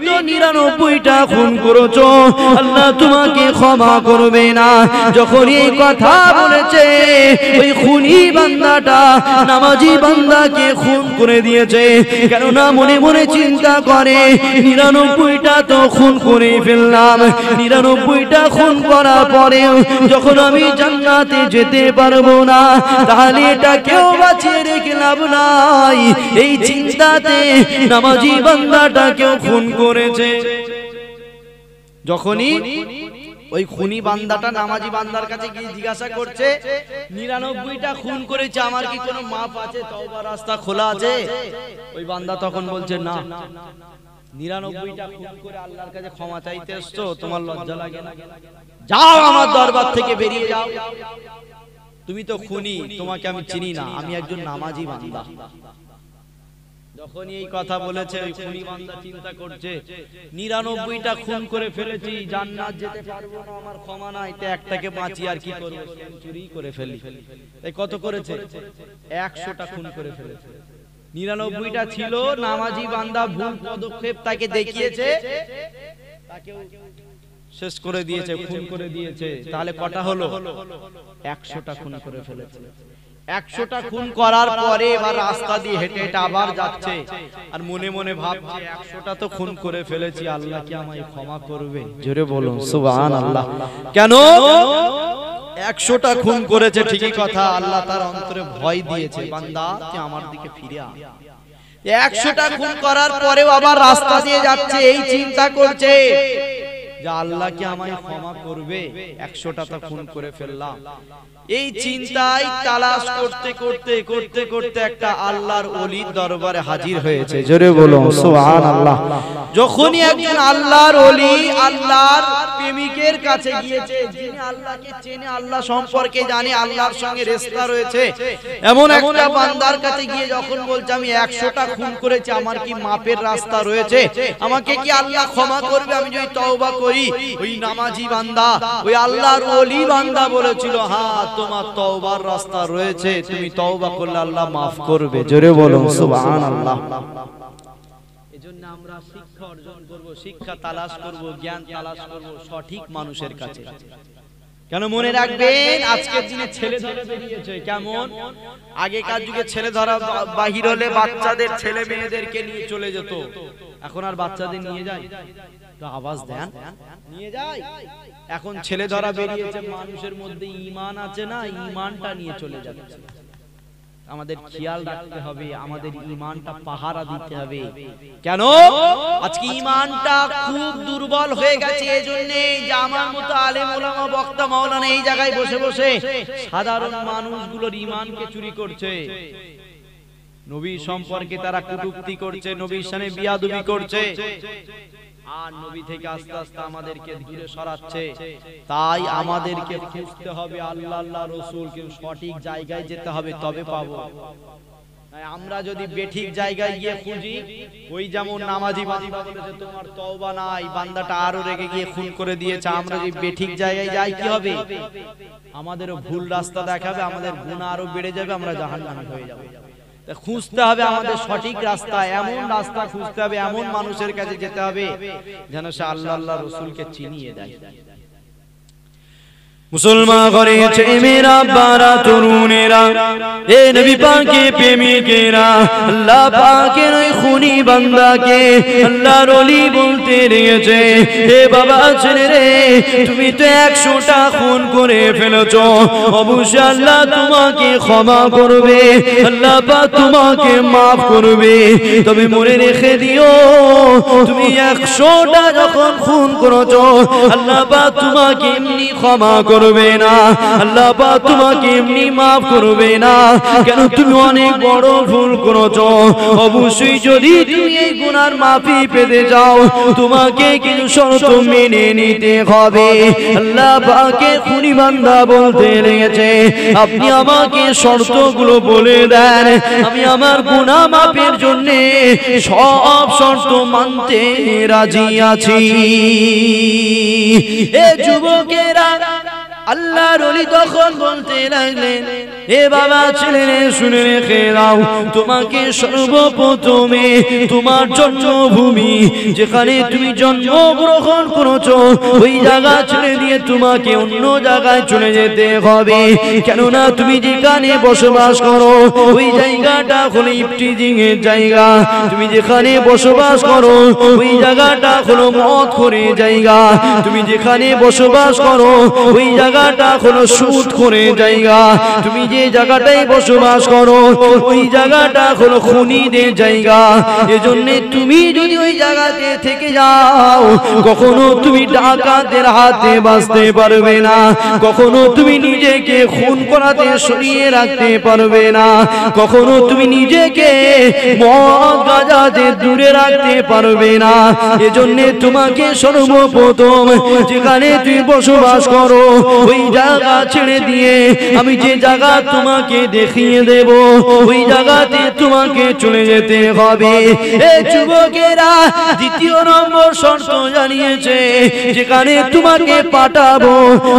তো 99টা খুন করেছো, আল্লাহ তোমাকে ক্ষমা করবে না। যখন এই কথা বলেছে ওই খুনি বান্দাটা নামাজি বান্দাকে খুন করে দিয়েছে। কেননা মনে মনে চিন্তা করে 99টা তো খুন করে ফেললাম, 99টা খুন করার পরেও যখন আমি জান্নাতে যেতে পারবো না, তাহলে এটা কেউ বাঁচিয়ে রেখে লাভ নাই। এই চিন্তাতে নামাজি বান্দাটা কেউ খুন করেছে। যখনই ওই খুনি বান্দাটা নামাজি বান্দার কাছে গিয়ে জিজ্ঞাসা করছে 99টা খুন করেছে, আমার কি কোনো মাফ আছে, তওবার রাস্তা খোলা আছে? ওই বান্দা তখন বলছে না, 99টা খুন করে আল্লাহর কাছে ক্ষমা চাইতে এসছো, তোমার লজ্জা লাগে না? যাও আমার দরবার থেকে বেরিয়ে যাও, তুমি তো খুনি, তোমাকে আমি চিনি না, আমি একজন নামাজি বান্দা। যখন এই কথা বলেছে ওই খুনি বান্দা চিন্তা করছে 99টা খুন করে ফেলেছি, জান্নাত যেতে পারবো না, আমার ক্ষমা নাই, তো একটাকে বাঁচি আর কি করব, চুরি করে ফেলি। তাই কত করেছে? 100টা খুন করে ফেলেছে। 99টা ছিল নামাজি বান্দা ভুল পদক্ষেপ তাকে দেখিয়েছে, তাকেও শেষ করে দিয়েছে, খুন করে দিয়েছে। তাহলে কটা হলো? 100টা খুন করে ফেলেছে। 100টা খুন করার পরে এবার রাস্তা দিয়ে হেঁটে হেঁটে আবার যাচ্ছে আর মনে মনে ভাবছে 100টা তো খুন করে ফেলেছি, আল্লাহ কি আমায় ক্ষমা করবে? জোরে বলুন সুবহানাল্লাহ। কেন? 100টা খুন করেছে ঠিকই কথা, আল্লাহ তার অন্তরে ভয় দিয়েছে, বান্দা তুই আমার দিকে ফিরে আয়। 100টা খুন করার পরেও আবার রাস্তা দিয়ে যাচ্ছে, এই চিন্তা করছে যে আল্লাহ কি আমায় ক্ষমা করবে, 100টা তো খুন করে ফেললাম। এই চিন্তায় তালাশ করতে করতে করতে করতে একটা আল্লাহর ওলির দরবারে হাজির হয়েছে। জোরে বলুন সুবহানাল্লাহ। যখনই একজন আল্লাহর ওলি আল্লাহর প্রেমিকের কাছে গিয়েছে, যিনি আল্লাহকে চেনে, আল্লাহ সম্পর্কে জানে, আল্লাহর সঙ্গে রেশতা রয়েছে, এমন একটা বান্দার কাছে গিয়ে যখন বলছে আমি 100টা খুন করেছি, আমার কি মাপের রাস্তা রয়েছে, আমাকে কি আল্লাহ ক্ষমা করবে আমি যদি তওবা করি? ওই নামাজি বান্দা, ওই আল্লাহর ওলি বান্দা বলেছিল, হ্যাঁ তোমার তওবার রাস্তা রয়েছে, তুমি তওবা করলে আল্লাহ মাফ করবে। জোরে বলুন সুবহানাল্লাহ। এজন্য আমরা শিক্ষা অর্জন করব, শিক্ষা তালাশ করব, জ্ঞান তালাশ করব সঠিক মানুষের কাছে। কেন মনে রাখবেন আজকের দিনে ছেলে ধরা বেরিয়েছে। কেমন? আগেকার যুগে ছেলে ধরা বাহির হলে বাচ্চাদের ছেলে মেয়েদেরকে নিয়ে চলে যেত, এখন আর বাচ্চাদের নিয়ে যায়? তো আওয়াজ দেন, নিয়ে যায়। এখন ছেলে ধরা বেরিয়েছে, মানুষের মধ্যে ঈমান আছে না, ঈমানটা নিয়ে চলে যাচ্ছে। আমাদের খেয়াল রাখতে হবে, আমাদের ঈমানটা পাহারা দিতে হবে। কেন? আজকে ঈমানটা খুব দুর্বল হয়ে গেছে। এজন্য যে আমার মতো আলেম ওলামা বক্তা মাওলানা এই জায়গায় বসে বসে সাধারণ মানুষগুলোর ঈমানকে চুরি করছে। নবী সম্পর্কে তারা কটূক্তি করছে, নবীর সামনে বিয়াদবি করছে, আর নবী থেকে আস্তে আস্তে আমাদেরকে দূরে সরাচ্ছে। তাই আমাদেরকে খুঁজতে হবে আল্লাহ আল্লাহ রাসূলকে, সঠিক জায়গায় যেতে হবে, তবে পাবো। আমরা যদি বেঠিক জায়গায় গিয়ে খুঁজি, ওই যেমন নামাজি বান্দা বলেছে তোমার তওবা নাই, বান্দাটা আরো রেগে গিয়ে খুন করে দিয়েছে, আমরা যদি বেঠিক জায়গায় যাই কি হবে? আমাদেরও ভুল রাস্তা দেখাবে, আমাদের গুনাহ আরো বেড়ে যাবে, আমরা জাহান্নামী হয়ে যাব। খুঁজতে হবে আমাদের সঠিক রাস্তা, এমন রাস্তা খুঁজতে হবে, এমন মানুষের কাছে যেতে হবে যেন সে আল্লাহ আল্লাহ রাসূলকে চিনিয়ে দেয়। মুসলমান করেছে মেরা বারা তরুণেরা, এ নবী পাকের প্রেমিকেরা, আল্লাহ পাকের ওই খুনি বান্দাকে আল্লাহর ওলি বলতে লেগেছে, হে বাবা ছেলে রে, তুমি তো 100টা খুন করে ফেলেছো, অবশ্যই আল্লাহ তোমাকে ক্ষমা করবে, আল্লাহ পাক তোমাকে মাফ করবে। তবে মনে রেখে দিও, তুমি 100টা যখন খুন করেছো, আল্লাহ পাক তোমাকে এমনি ক্ষমা করবে না, আল্লাহ পাক তোমাকে এমনি মাফ করবে না। কেন? তুমি অনেক বড় ভুল করেছো। অবশ্যই যদি তুমি এই গুনার মাফি পেতে যাও, তোমাকে কিছু শর্ত মেনে নিতে হবে। আল্লাহ পাকের খুনি বান্দা বলতে লেগেছে, আপনি আমাকে শর্তগুলো বলে দেন, আমি আমার গুনাহ মাফের জন্য সব শর্ত মানতে রাজি আছি। এ যুবকেরা, আল্লাহর ওলি তখন বলতে লাগলেন, এ বাবা ছেলেরে শুনে রেখে দাও, তোমাকে সর্বপ্রথমে তোমার জন্মভূমি যেখানে তুমি জন্মগ্রহণ করেছো ওই জায়গা ছেড়ে দিয়ে তোমাকে অন্য জায়গায় চলে যেতে হবে। কেননা তুমি যেখানে বসবাস করো ওই জায়গাটা হলো ইফটিজিং এর জায়গা। তুমি যেখানে বসবাস করো ওই জায়গাটা হলো মদখোরের জায়গা। তুমি যেখানে বসবাস করো ওই জায়গাটা হলো সুদখোরের জায়গা। তুমি যে জায়গাটায় বসবাস করো ওই জায়গাটা হলো খুনিদের জায়গা। এজন্য তুমি যদি ওই জায়গাতে থেকে যাও কখনো তুমি ডাকাতের হাতে বাঁচতে পারবে না, কখনো তুমি নিজেকে খুন করাতে সরিয়ে রাখতে পারবে না, কখনো তুমি নিজেকে মদ গাঁজাতে দূরে রাখতে পারবে না। এজন্য তোমাকে সর্বপ্রথম যেখানে তুমি বসবাস করো ওই জায়গা ছেড়ে দিয়ে আমি যে জায়গা তোমাকে দেখিয়ে দেব ওই জায়গাতে তোমাকে চলে যেতে হবে। এই যুবকেরা দ্বিতীয় নম্বর শর্ত জানিয়েছে, যেখানে তোমাকে পাঠাবো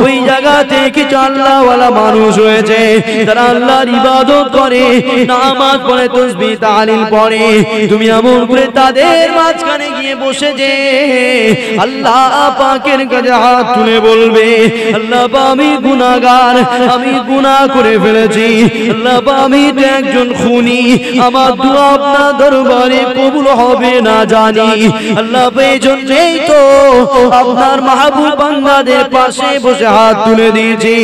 ওই জায়গাতে কিছু আল্লাহওয়ালা মানুষ রয়েছে যারা আল্লাহর ইবাদত করে, নামাজ পড়ে, তাসবিহ তাহলিল পড়ে। তুমি এমন করে তাদের মাঝখানে গিয়ে বসে যে আল্লাহ পাকের কাছে হাত তুলে বলবে, আল্লাহ পাক আমি গুনাহগার, আমি গুনাহ করে ফেলেছি, আল্লাহ পাক আমি তো একজন খুনি, আমার দোয়া আপনার দরবারে কবুল হবে না জানি। আল্লাহ পাক এই জন্যই তো আপনার মাহবুব বান্দাদের পাশে বসে হাত তুলে দিয়েছি।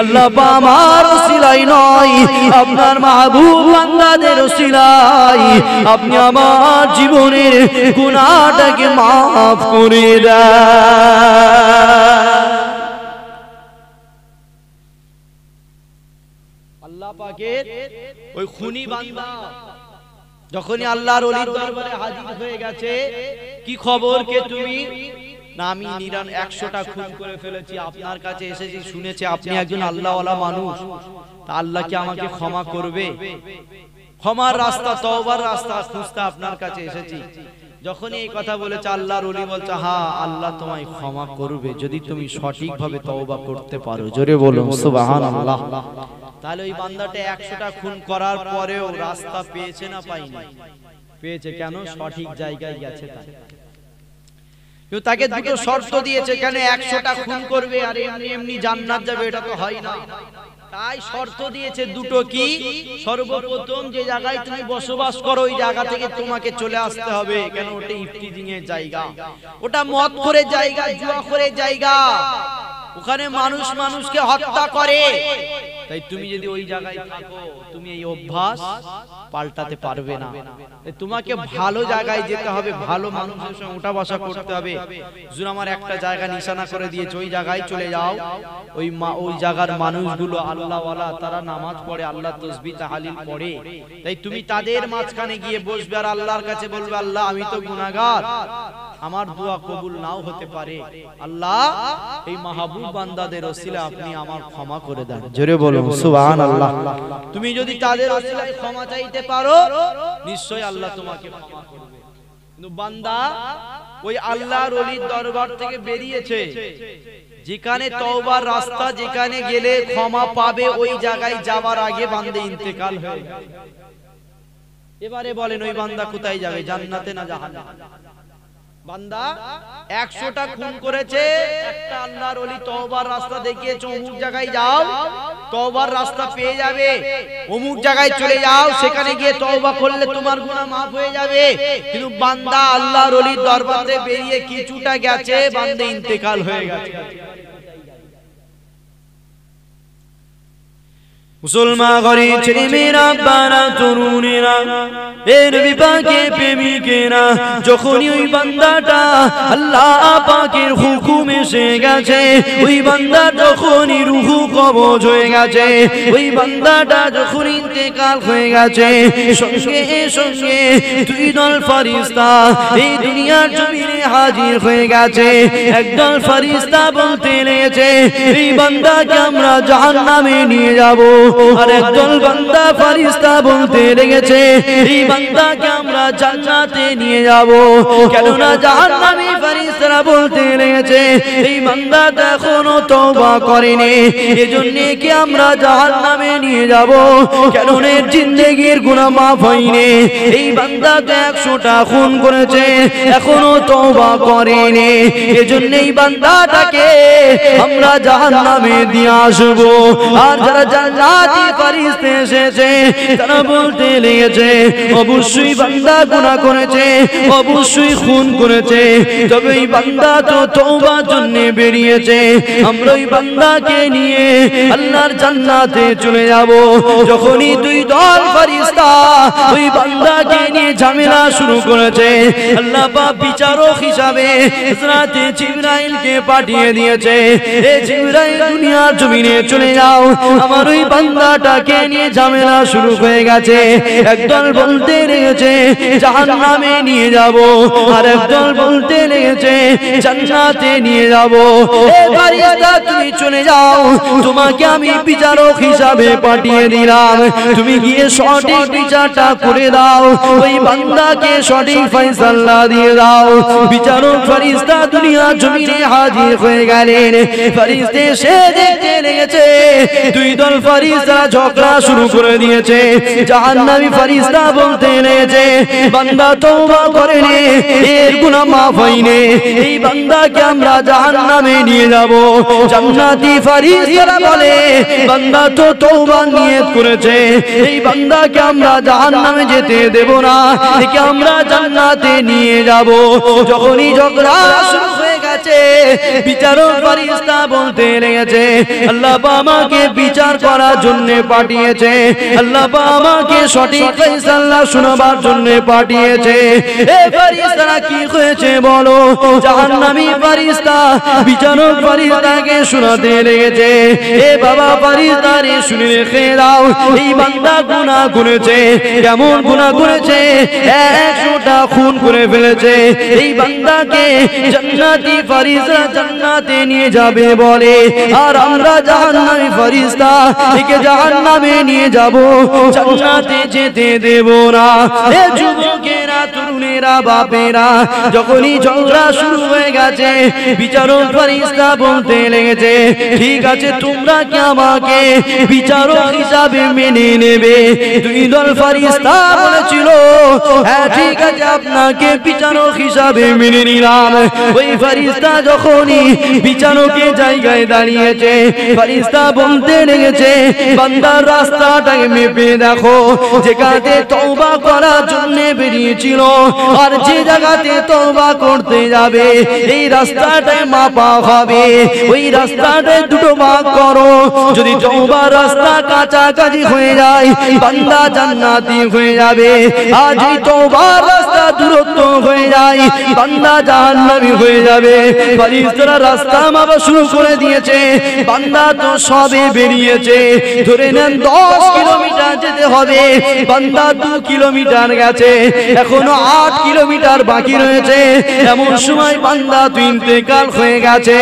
আল্লাহ পাক আমার ওসিলাই নয়, আপনার মাহবুব বান্দাদের ওসিলাই আপনি আমার জীবনের গুনাহটাকে মাফ করে দেন। আল্লাহ পাকের ওই খুনি বান্দা যখনই আল্লাহর ওলির দরবারে হাজির হয়ে গেছে, কি খবর কে তুমি? না আমি 100টা খুন করে ফেলেছি, আপনার কাছে এসেছি, শুনেছি আপনি একজন আল্লাহওয়ালা মানুষ, তা আল্লাহ কি আমাকে ক্ষমা করবে? ক্ষমার রাস্তা, তওবার রাস্তা খুঁজতে আপনার কাছে এসেছি। যখনই এই কথা বলেছে আল্লাহর ওলি বলছে, হ্যাঁ আল্লাহ তোমায় ক্ষমা করবে যদি তুমি সঠিকভাবে তওবা করতে পারো। জোরে বলুন সুবহানাল্লাহ। তাহলে ওই বান্দাটা 100টা খুন করার পরেও রাস্তা পেয়েছে না পায়নি? পেয়েছে। কেন? সঠিক জায়গায় গেছে। তাই তাকে দুটো শর্ত দিয়েছে, কেন 100টা খুন করবে আর এমনি এমনি জান্নাত যাবে, এটা তো হয় না। তাই শর্ত দিয়েছে দুটো, কি? সর্বপ্রথম যে জায়গায় তুমি বসবাস করো ওই জায়গা থেকে তোমাকে চলে আসতে হবে। কেন? ওটা ইফতিজিং এর জায়গা, ওটা মদখোরের জায়গা, জুয়াখোরের জায়গা, ওখানে মানুষ মানুষকে হত্যা করে। তাই তুমি যদি ওই জায়গায় থাকো তুমি এই অভ্যাস পাল্টাতে পারবে না। তোমাকে ভালো জায়গায় যেতে হবে, ভালো মানুষের সঙ্গে উঠা বসা করতে হবে। হুজুর আমার একটা জায়গা নিশানা করে দিয়েছে, ওই জায়গায় চলে যাও। ওই জায়গার মানুষগুলো আল্লাহওয়ালা, তারা নামাজ পড়ে, আল্লাহ তাসবিহ তাহলিল পড়ে। তাই তুমি তাদের মাঝখানে গিয়ে বসবে আর আল্লাহর কাছে বলবে, আল্লাহ আমি তো গুনাহগার, আমার দোয়া কবুল নাও হতে পারে, আল্লাহ এই মাহবুব বান্দাদের ওসিলা আপনি আমার ক্ষমা করে দেন। জোরে বলুন সুবহানাল্লাহ। তুমি যদি তাদের ওসিলায় ক্ষমা চাইতে পারো নিশ্চয়ই আল্লাহ তোমাকে ক্ষমা করবে। কিন্তু বান্দা ওই আল্লাহর ওলির দরবার থেকে বেরিয়েছে, যেখানে তওবার রাস্তা, যেখানে গেলে ক্ষমা পাবে ওই জায়গায় যাওয়ার আগে বান্দা ইন্তেকাল হয়ে গেছে। এবারে বলেন ওই বান্দা কোথায় যাবে, জান্নাতে না জাহান্নামে? বান্দা 100টা খুন করেছে, একটা আল্লাহর ওলি তওবার রাস্তা দেখিয়েছে, অমুক জায়গায় যাও তওবার রাস্তা পেয়ে যাবে, অমুক জায়গায় চলে যাও, সেখানে গিয়ে তওবা করলে তোমার গুনাহ মাফ হয়ে যাবে। কিন্তু বান্দা আল্লাহর ওলির দরবারে বেরিয়ে কিছুটা গেছে, বান্দা ইন্তেকাল হয়ে গেছে। মুসলমান ঘরে ছেলে মেয়েরা, বারা তরুণেরা, এ নবী পাকের প্রেমিকেরা, যখনই ওই বান্দাটা আল্লাহ পাকের হুকুম এসে গেছে, ওই বান্দা যখনই রূহু কবজ হয়ে গেছে, ওই বান্দাটা যখন ইন্তেকাল হয়ে গেছে, সঙ্গে সঙ্গে দুই দল ফেরেশতা এই দুনিয়ার জমিনে হাজির হয়ে গেছে। একদল ফেরেশতা বলতে লেগেছে, এই বান্দাকে আমরা জাহান্নামে নিয়ে যাব। আর একদল বান্দা ফেরেশতা বলতে লেগেছে, এই বান্দাকে আমরা জান্নাতে নিয়ে যাব। কেননা জাহান্নামী ফেরেশতা ফারিস্তারা বলতে লেগেছে এই বান্দাটা এখনো তওবা করেনি, এজন্য কি আমরা জাহান্নামে নিয়ে যাব, কেন এর জিন্দেগির গুনাহ মাফ হয়নি। এই বান্দাটা 100টা খুন করেছে, এখনো তওবা করেনি, এজন্য এই বান্দাটাকে আমরা জাহান্নামে দিয়ে আসব। আর যারা জান্নাতি ফেরেশতা এসেছে তারা বলতে লেগেছে অবশ্যই বান্দা গুনাহ করেছে, অবশ্যই খুন করেছে, তবে এই বান্দা তো তওবার জন্য বেরিয়েছে, আমরা ওই বান্দাকে নিয়ে আল্লাহর জান্নাতে চলে যাব। যখনই দুই দল ফেরেশতা ওই বান্দাকে নিয়ে ঝামেলা শুরু করেছে, আল্লাহ পাক বিচারক হিসাবে হযরত জিবরাইলকে পাঠিয়ে দিয়েছে, এ জিবরাইল দুনিয়ার জমিনে চলে যাও, আমার ওই বান্দাটাকে নিয়ে ঝামেলা শুরু হয়ে গেছে। একদল বলতে লেগেছে জাহান্নামে নিয়ে যাব, আর একদল বলতে লেগেছে জান্নাতে নিয়ে যাব। এ ফেরেশতা তুমি চলে যাও, তোমাকে আমি বিচারক হিসাবে পাঠিয়ে দিলাম, তুমি গিয়ে সঠিক বিচারটা করে দাও, ওই বান্দাকে সঠিক ফয়সালা দিয়ে দাও। বিচারক ফেরেশতা দুনিয়ার জমিনে হাজির হয়ে গেলেন। ফেরেশতা এসে দেখতে লেগেছে দুই দল ফেরেশতা ঝগড়া শুরু করে দিয়েছে। জাহান্নামী ফেরেশতা বলতে লেগেছে বান্দা তওবা করেনি, এর গুনাহ মাফ হয়নি, এই বান্দাকে আমরা জাহান্নামে নিয়ে যাব। জান্নাতি ফেরেশতারা বলে বান্দা তো তওবা নিয়ত করেছে, এই বান্দাকে আমরা জাহান্নামে যেতে দেব না, একে আমরা জান্নাতে নিয়ে যাব। যখনই ঝগড়া শুরু হয়ে গেছে বিচারক ফেরেশতা বলতে লেগেছে আল্লাহ পাক আমাকে বিচার করার জন্য পাঠিয়েছে, আল্লাহ পাক আমাকে সঠিক ফয়সালা শোনাবার জন্য পাঠিয়েছে। এ ফেরেশতারা কি হয়েছে বলো? জাহান্নামী ফেরেশতা বিচারক ফেরেশতাকে শোনাতে লেগেছে এ বাবা ফেরেশতা রে শুনে রেখে দাও, এই বান্দা গুনাহ করেছে। কেমন গুনাহ করেছে? 100টা খুন করে ফেলেছে। এই বান্দাকে জান্নাতি ফেরেশতা জান্নাতে নিয়ে যাবে বলে, আর আমরা জাহান্নামী ফেরেশতা একে জাহান্নামে নিয়ে যাব, জান্নাতে যেতে দেব না। এ যুবকেরা, তরুণেরা, বাপেরা, যখনই ঝগড়া শুরু হয়ে গেছে বিচারক ফেরেশতা বলতে লেগেছে ঠিক আছে তোমরা কি আমাকে বিচারক হিসাবে মেনে নেবে? দুই দল ফেরেশতা বলেছিল হ্যাঁ ঠিক আছে আপনাকে বিচারক হিসাবে মেনে নিলাম। ওই ফেরেশতা যখনই বিচারকের জায়গায় দাঁড়িয়েছে ফেরেশতা বলতে লেগেছে বান্দার রাস্তাটাকে মেপে দেখো, যেখানে তওবা করার জন্য বেরিয়েছিল আর যে জায়গাতে তওবা করতে যাবে এই রাস্তাটায় মাপা হবে, ওই রাস্তাটায় দুটো ভাগ করো। যদি তওবার রাস্তা কাছাকাছি হয়ে যায় বান্দা জান্নাতি হয়ে যাবে, আর যদি তওবার রাস্তা দূরত্ব হয়ে যায় বান্দা জাহান্নামী হয়ে যাবে। ফেরেশতারা রাস্তা মাপা শুরু করে দিয়েছে, বান্দা তো সবে বেরিয়েছে, ধরে নেন 10 কিলোমিটার যেতে হবে, বান্দা 2 কিলোমিটার গেছে, এখনো 8 কিলোমিটার বাকি রয়েছে। এমন সময় বান্দা তো ইন্তেকাল হয়ে গেছে।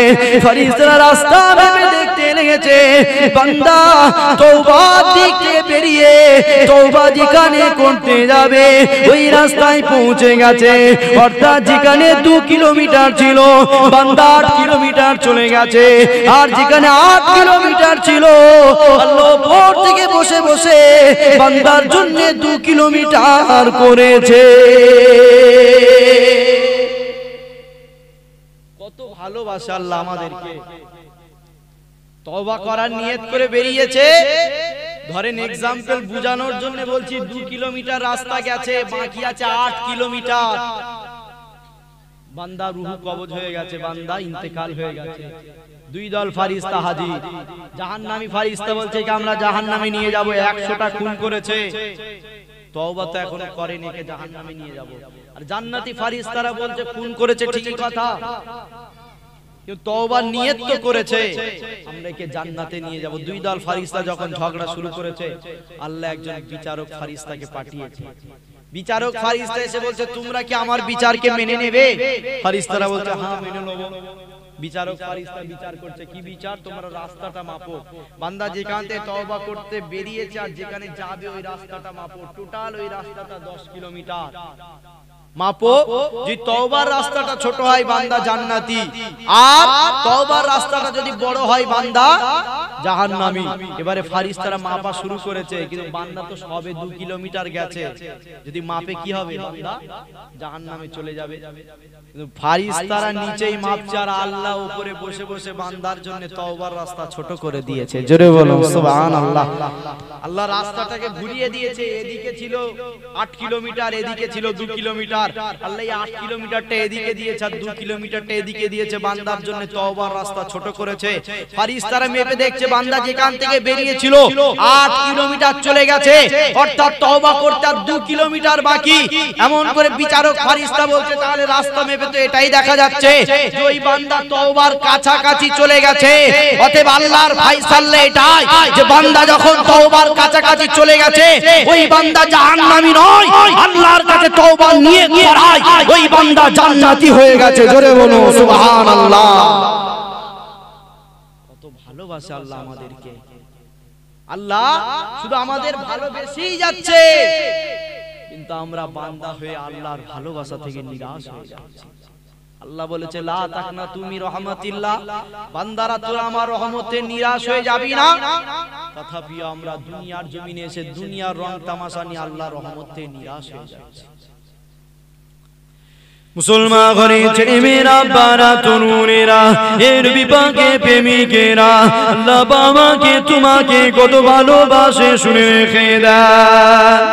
ফেরেশতারা রাস্তা ভেবে দেখতে লেগেছে বান্দা তওবার দিকে বেরিয়ে তওবা যেখানে করতে যাবে ওই রাস্তায় পৌঁছে গেছে, অর্থাৎ যেখানে 2 কিলোমিটার ছিল বান্দা 8 কিলোমিটার চলে গেছে, আর যেখানে 8 কিলোমিটার ছিল আল্লাহ উপর থেকে বসে বসে বান্দার জন্য 2 কিলোমিটার করেছে। কত ভালোবাসে আল্লাহ আমাদেরকে। তওবা করার নিয়ত করে বেরিয়েছে, ধরেন এক্সাম্পল বুঝানোর জন্য বলছি 2 কিলোমিটার রাস্তা গেছে, বাকি আছে 8 কিলোমিটার। বান্দা রূহ কবজ হয়ে গেছে, বান্দা ইন্তেকাল হয়ে গেছে। দুই দল ফেরেশতা হাজির। জাহান্নামী ফেরেশতা বলছে যে আমরা জাহান্নামে নিয়ে যাব, 100টা খুন করেছে, তওবা তো এখনো করেনি, একে জাহান্নামে নিয়ে যাব। আর জান্নাতি ফেরেশতারা বলছে খুন করেছে ঠিকই কথা, কিন্তু তওবার নিয়ত তো করেছে, আমরা একে জান্নাতে নিয়ে যাব। দুই দল ফেরেশতা যখন ঝগড়া শুরু করেছে আল্লাহ একজন বিচারক ফেরেশতাকে পাঠিয়েছে। বিচারক ফেরেশতা এসে বলছে তোমরা কি আমার বিচারকে মেনে নেবে? ফেরেশতারা বলছে হ্যাঁ মেনে নেব। বিচারক ফেরেশতা বিচার করছে, কি বিচার? তোমরা রাস্তাটা মাপো, বান্দা যেখানে তওবা করতে বেরিয়েছে আর যেখানে যাবে ওই রাস্তাটা মাপো, টোটাল ওই রাস্তাটা 10 কিলোমিটার। মাপো যে তওবার রাস্তাটা ছোট হয় বান্দা জান্নাতি, আর তওবার রাস্তাটা যদি বড় হয় বান্দা জাহান্নামী। এবারে ফারিস্তারা মাপা শুরু করেছে, কিন্তু বান্দা তো সবে 2 কিলোমিটার গেছে, যদি মাপে কি হবে, বান্দা জাহান্নামে চলে যাবে। কিন্তু ফারিস্তারা নিচেই মাপছে আর আল্লাহ উপরে বসে বসে বান্দার জন্য তওবার রাস্তা ছোট করে দিয়েছে। জোরে বলুন সুবহানাল্লাহ। আল্লাহ রাস্তাটাকে ঘুরিয়ে দিয়েছে, এদিকে ছিল 8 কিলোমিটার, এদিকে ছিল 2 কিলোমিটার। আল্লাহ 8 কিলোমিটারটা এদিকে দিয়েছে আর 2 কিলোমিটারটা এদিকে দিয়েছে, বান্দার জন্য তওবার রাস্তা ছোট করেছে। ফারিস্তারা মেপে দেখছে বান্দা যেখান থেকে বেরিয়েছিল 8 কিলোমিটার চলে গেছে, অর্থাৎ তওবা করতে আর 2 কিলোমিটার বাকি। এমন করে বিচারক ফারিস্তা বলছে তাহলে রাস্তা মেপে তো এটাই দেখা যাচ্ছে যে ওই বান্দা তওবার কাছাকাছি চলে গেছে। অতএব আল্লাহর ফয়সালা এটাই যে বান্দা যখন তওবার কাছাকাছি চলে গেছে ওই বান্দা জাহান্নামী নয়, আল্লাহর কাছে তওবা নিয়ে করায় ওই বান্দা জান্নাতি হয়ে গেছে। জোরে বলো সুবহানাল্লাহ। কত ভালোবাসে আল্লাহ আমাদেরকে। আল্লাহ শুধু আমাদের ভালোবেসেই যাচ্ছে, কিন্তু আমরা বান্দা হয়ে আল্লাহর ভালোবাসা থেকে নিরাশ হয়ে যাচ্ছি। আল্লাহ বলেছে লা তাকনাতু মির রাহমাতিল্লাহ, বান্দারা তোরা আমার রহমতে নিরাশ হয়ে যাবি না। তথাপি আমরা দুনিয়ার জমিনে এসে দুনিয়ার রং তামাশা নিয়ে আল্লাহর রহমতে নিরাশ হয়ে যাচ্ছি। মুসলমান ঘরে ছেলেমেয়েরা, বারা তরুণেরা, এর বিপাকে প্রেমিকেরা, আল্লাহ বাবাকে তোমাকে কত ভালোবাসে শুনে রেখে দেয়।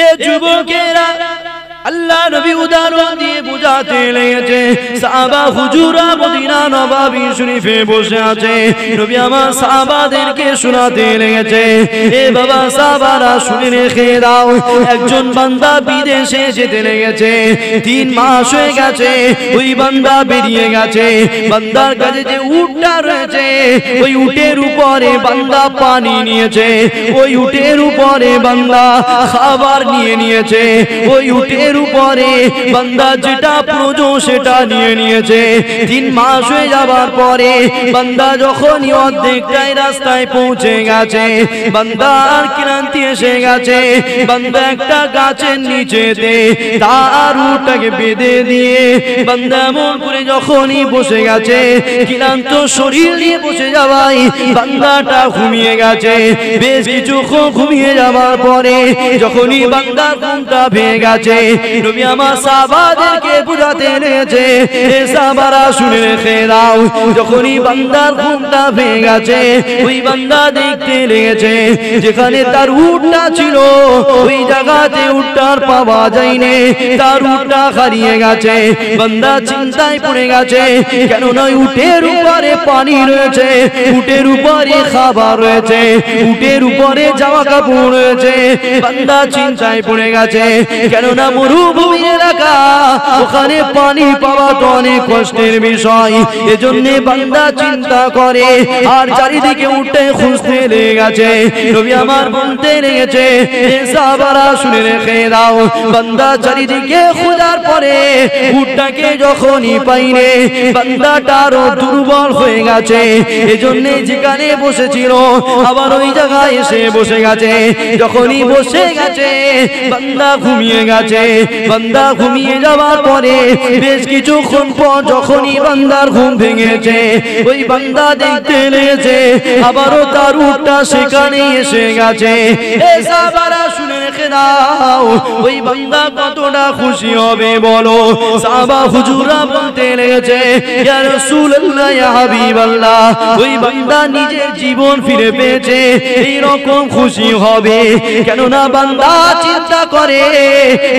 এ যুবকেরা, আল্লাহ নবী উদাহরণ দিয়ে বুঝাতে লেগেছে। সাহাবা হুজুরা মদিনা নববী শরীফে বসে আছে, নবী আমার সাহাবাদেরকে শোনাতে লেগেছে, এ বাবা সাহাবারা শুনে রেখে দাও, একজন বান্দা বিদেশে যেতে লেগেছে, 3 মাস হয়ে গেছে, ওই বান্দা বেরিয়ে গেছে। বান্দার কাছে যে উটটা রয়েছে ওই উটের উপরে বান্দা পানি নিয়েছে, ওই উটের উপরে বান্দা খাবার নিয়েছে, ওই উটের উপরে বান্দা যেটা প্রয়োজন সেটা নিয়েছে। 3 মাস হয়ে যাবার পরে বান্দা যখনই অর্ধেকটাই রাস্তায় পৌঁছে গেছে, বান্দার ক্লান্তি এসে গেছে, বান্দা একটা গাছের নিচেতে তার উটটাকে বেঁধে দিয়ে বান্দা এমন করে যখনই বসে গেছে, ক্লান্ত শরীর নিয়ে বসে যাওয়াই বান্দাটা ঘুমিয়ে গেছে। বেশ কিছুক্ষণ ঘুমিয়ে যাবার পরে যখনই বান্দার ঘুমটা ভেঙে গেছে, নবী আমার সাহাবাদেরকে বুঝাতে লেগেছে, এ সাহাবারা শুনে রেখে দাও, যখনই বান্দার ঘুমটা ভেঙে গেছে ওই বান্দা দেখতে লেগেছে যেখানে তার উটটা ছিল ওই জায়গাতে উটটার পাওয়া যায়নি, তার উটটা হারিয়ে গেছে। বান্দা চিন্তায় পড়ে গেছে, কেন নয় উটের উপরে পানি রয়েছে, উটের উপরে খাবার রয়েছে, উটের উপরে জামা কাপড় রয়েছে। বান্দা চিন্তায় পড়ে গেছে, কেননা মরুভূমি এলাকা, ওখানে পানি পাওয়া তো অনেক কষ্টের বিষয়। এজন্য বান্দা চিন্তা করে আর চারিদিকে উঠে খুঁজতে লেগে গেছে। নবী আমার বলতে লেগেছে, এ সাহাবারা শুনে রেখে দাও, বান্দা চারিদিকে খোঁজার পরে উটটাকে যখনই পাইনি, বান্দাটারও দুর্বল হয়ে গেছে। এজন্য যেখানে বসেছিল আবার ওই জায়গায় এসে বসে গেছে। যখনই বসে গেছে বান্দা ঘুমিয়ে গেছে। বান্দা ঘুমিয়ে যাওয়ার পরে বেশ কিছুক্ষণ পর যখনই বান্দার ঘুম ভেঙেছে, ওই বান্দা দেখতে লেগেছে আবারও তার উটটা সেখানে এসে গেছে। এ সাহাবারা শুনে রেখে দাও, ওই বান্দা কতটা খুশি হবে বলো। সাহাবা হুজুরা বলতে লেগেছে, ইয়া রাসূলুল্লাহ, ইয়া হাবিবাল্লাহ, ওই বান্দা নিজের জীবন ফিরে পেয়েছে, এই রকম খুশি হবে। কেননা বান্দা চিন্তা করে,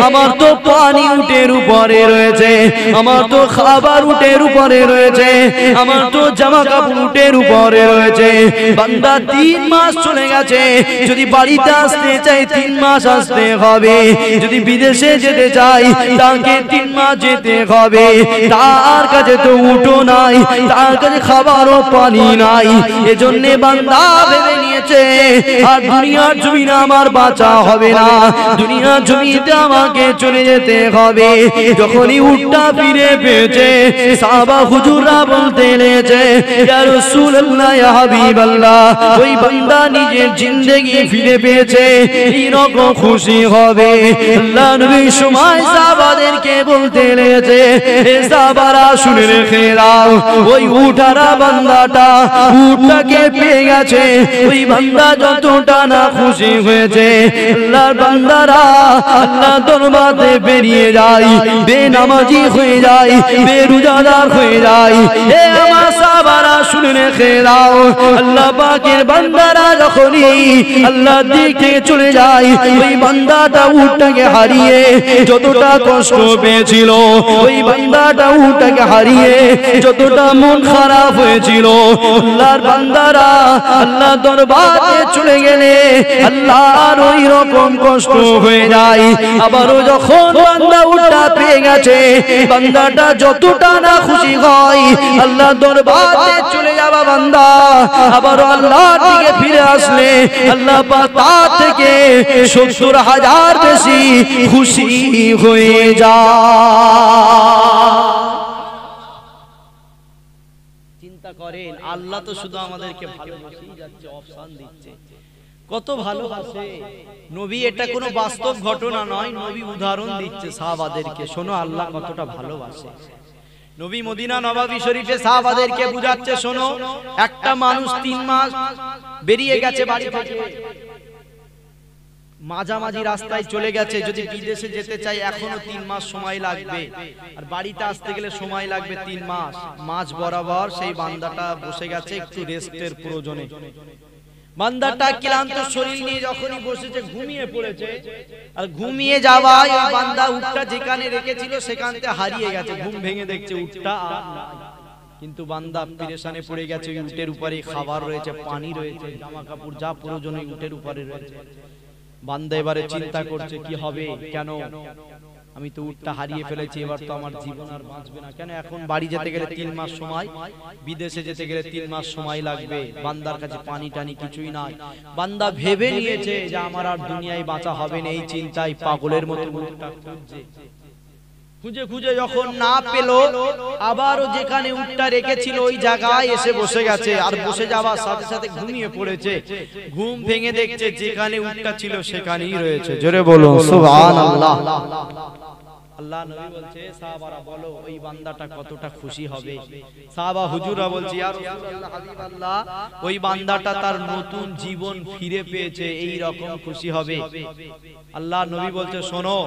আমার তো পানি উটের উপরে রয়েছে, আমার তো খাবার উটের উপরে রয়েছে, আমার তো জামা কাপড় উটের উপরে রয়েছে। বান্দা 3 মাস চলে গেছে, যদি বাড়িতে আসতে চাই 3 মাস আসতে হবে, যদি বিদেশে যেতে চাই তাকে 3 মাস যেতে হবে। তার কাছে তো উটও নাই, তার কাছে খাবার ও পানি নাই। এজন্য বান্দা ভেবে নিয়ে নিয়েছে আর দুনিয়ার জমিনে আমার বাঁচা হবে না, দুনিয়ার জমিতে আমাকে চলে যেতে হবে। যখনই উটটা ফিরে পেয়েছে সাহাবা হুজুররা বলতে লেগেছে, ইয়া রাসূলুল্লাহ, ইয়া হাবিবাল্লাহ, ওই বান্দা নিজের জিন্দেগি ফিরে পেয়েছে, এরকম খুশি হবে। আল্লাহ নবী সময় সাহাবাদেরকে বলতে লেগেছে, হে সাহাবারা শুনে রেখে দাও, ওই উঠারা বান্দাটা উটটাকে পেয়ে গেছে, ওই বান্দা যতটা না খুশি হয়েছে, আল্লাহর বান্দারা আল্লাহ দরবারে বেরিয়ে যায়, বেনামাজি হয়ে যায়, বেরোজাদার হয়ে যায়। হে আমার সাহাবারা শুনে রেখে দাও, আল্লাহ পাকের বান্দারা যখনই আল্লাহর দিক থেকে চলে যায়, ওই বান্দাটা উটটাকে হারিয়ে যতটা কষ্ট পেয়েছিল, ওই বান্দাটা উটটাকে হারিয়ে যতটা মন খারাপ হয়েছিল, আল্লাহর বান্দারা আল্লাহ দরবারে চলে গেলে আল্লাহর ওই রকম কষ্ট হয়ে যায়। আবারও যখন বান্দা উটটা পেয়ে গেছে, বান্দাটা যতটা না খুশি হয়, আল্লাহ দরবারে চলে যাওয়া বান্দা আবারও আল্লাহর দিকে ফিরে আসলে আল্লাহ পাক তার থেকে 70,000 বেশি খুশি হয়ে যায়। চিন্তা করেন, আল্লাহ তো শুধু আমাদেরকে ভালোবাসেই যাচ্ছে, অপশন দিচ্ছে, কত ভালোবাসে নবী। এটা কোনো বাস্তব ঘটনা নয়, নবী উদাহরণ দিচ্ছে সাহাবাদেরকে, শোনো আল্লাহ কতটা ভালোবাসে। নবী মদিনা নববী শরীফে সাহাবাদেরকে বুঝাচ্ছে, শোনো, একটা মানুষ 3 মাস বেরিয়ে গেছে বাড়ি থেকে, মাঝামাঝি রাস্তায় চলে গেছে, যদি বিদেশে যেতে চাই এখনো 3 মাস সময় লাগবে, আর বাড়িতে আসতে গেলে সময় লাগবে 3 মাস। মাঝ বরাবর সেই বান্দাটা বসে গেছে একটু রেস্টের প্রয়োজনে। বান্দাটা ক্লান্ত শরীর নিয়ে যখনই বসেছে ঘুমিয়ে পড়েছে, আর ঘুমিয়ে যাওয়ায় ওই বান্দা উটটা যেখানে রেখেছিল সেখান থেকে হারিয়ে গেছে। ঘুম ভেঙে দেখছে উটটা আর নাই, কিন্তু বান্দা পেরেশানে পড়ে গেছে। ওই উটের উপরে খাবার রয়েছে, পানি রয়েছে, জামা কাপড় যা প্রয়োজন ওই উটের উপরে রয়েছে। বান্দা এবারে চিন্তা করছে কি হবে, কেন আমি তো উটটা হারিয়ে ফেলেছি, এবার তো আমার জীবন আর বাঁচবে না। কেন এখন বাড়ি যেতে গেলে 3 মাস সময়, বিদেশে যেতে গেলে 3 মাস সময় লাগবে। বান্দার কাছে পানি টানি কিছুই নাই। বান্দা ভেবে নিয়েছে যে আমার আর দুনিয়ায় বাঁচা হবে না। এই চিন্তায় পাগলের মতো উটটা খুঁজে খুঁজে যখন না পেল, আবারও যেখানে উটটা রেখেছিল ওই জায়গায় এসে বসে গেছে, আর বসে যাওয়ার সাথে সাথে ঘুমিয়ে পড়েছে। ঘুম ভেঙে দেখছে যেখানে উটটা ছিল সেখানেই রয়েছে। জোরে বলো সুবহানাল্লাহ। আল্লাহ নবী বলছে, সাহাবারা বলো ওই বান্দাটা কতটা খুশি হবে। সাহাবা হুজুররা বলছে, ইয়া রাসূলুল্লাহ, হাবিবাল্লাহ, ওই বান্দাটা তার নতুন জীবন ফিরে পেয়েছে, এই রকম খুশি হবে। আল্লাহ নবী বলছে, শোনো,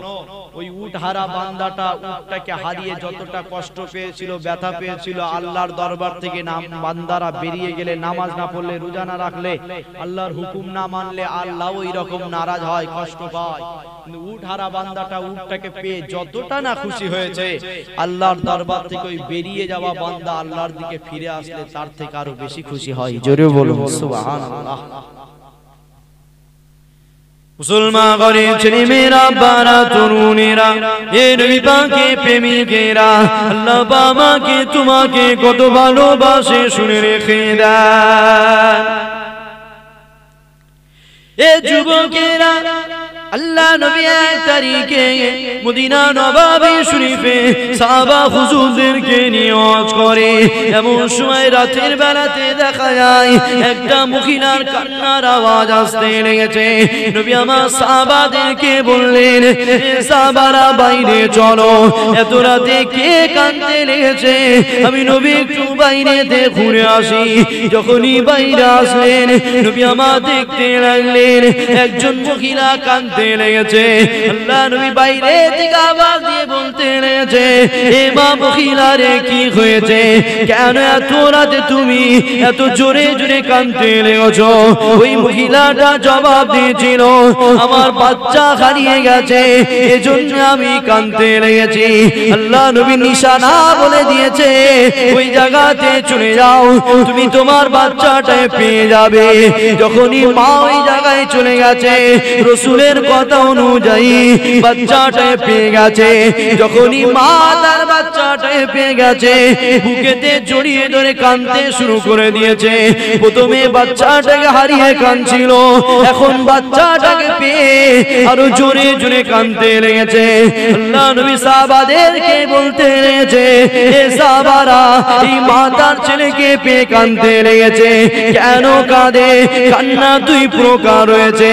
ওই উট হারা বান্দাটা উটটাকে হারিয়ে যতটা কষ্ট পেয়েছিল, ব্যথা পেয়েছিল, আল্লাহর দরবার থেকে বান্দারা বেরিয়ে গেলে, নামাজ না পড়লে, রোজা না রাখলে, আল্লাহর হুকুম না মানলে আল্লাহ ওই রকম নারাজ হয়, কষ্ট পায়। উট হারা বান্দাটা উটটাকে পেয়ে যতটা না খুশি হয়েছে, আল্লাহর দরবার থেকে ওই বেরিয়ে যাওয়া বান্দা আল্লাহর দিকে ফিরে আসলে তার থেকে আরো বেশি খুশি হয়। জোরে বলুন সুবহানাল্লাহ। মুসলমান গরিব ছেলে মেয়েরা, বারা তরুণেরা, এ নবী পাকের প্রেমিকেরা, আল্লাহ আমাকে তোমাকে কত ভালোবাসে শুনে রেখে দেন। এ যুবকেরা, আল্লাহ নবী এক তারিখে মদিনা নববী শরীফে সাহাবা হুজুরদেরকে নিয়োগ করে। এমন সময় রাতের বেলাতে দেখা যায় একটা মহিলার কান্নার আওয়াজ আসতে লেগেছে। নবী আমার সাহাবাদেরকে বললেন, সাহাবারা বাইরে চলো, এত রাতে কে কাঁদতে লেগেছে, আমি নবী একটু বাইরেতে ঘুরে আসি। যখনই বাইরে আসলেন, নবী আমার দেখতে লাগলেন একজন মহিলা কাঁদতে লেগেছে। আল্লাহ নবী বাইরে থেকে আওয়াজ দিয়ে বলতে লেগেছে, এ মা মহিলা রে, কি হয়েছে, কেন এত রাতে তুমি এত জোরে জোরে কাঁদতে লেগেছো? ওই মহিলাটা জবাব দিয়েছিল, আমার বাচ্চা হারিয়ে গেছে, এজন্য আমি কাঁদতে লেগেছি। আল্লাহ নবী নিশানা বলে দিয়েছে, ওই জায়গাতে চলে যাও, তুমি তোমার বাচ্চাটা পেয়ে যাবে। যখনই মা ওই জায়গা জায়গায় চলে গেছে, রাসূলের কথা অনুযায়ী বাচ্চাটা পেয়ে গেছে। যখনই মা তার বাচ্চাটা পেয়ে গেছে, বুকেতে জড়িয়ে ধরে কাঁদতে শুরু করে দিয়েছে। প্রথমে বাচ্চাটাকে হারিয়ে কাঁদছিল, এখন বাচ্চাটাকে পেয়ে আরো জোরে জোরে কাঁদতে লেগেছে। আল্লাহ নবী সাহাবাদেরকে বলতে লেগেছে, এ সাহাবারা, এই মাতার ছেলেকে পেয়ে কাঁদতে লেগেছে, কেন কাঁদে? কান্না দুই প্রকার রয়েছে,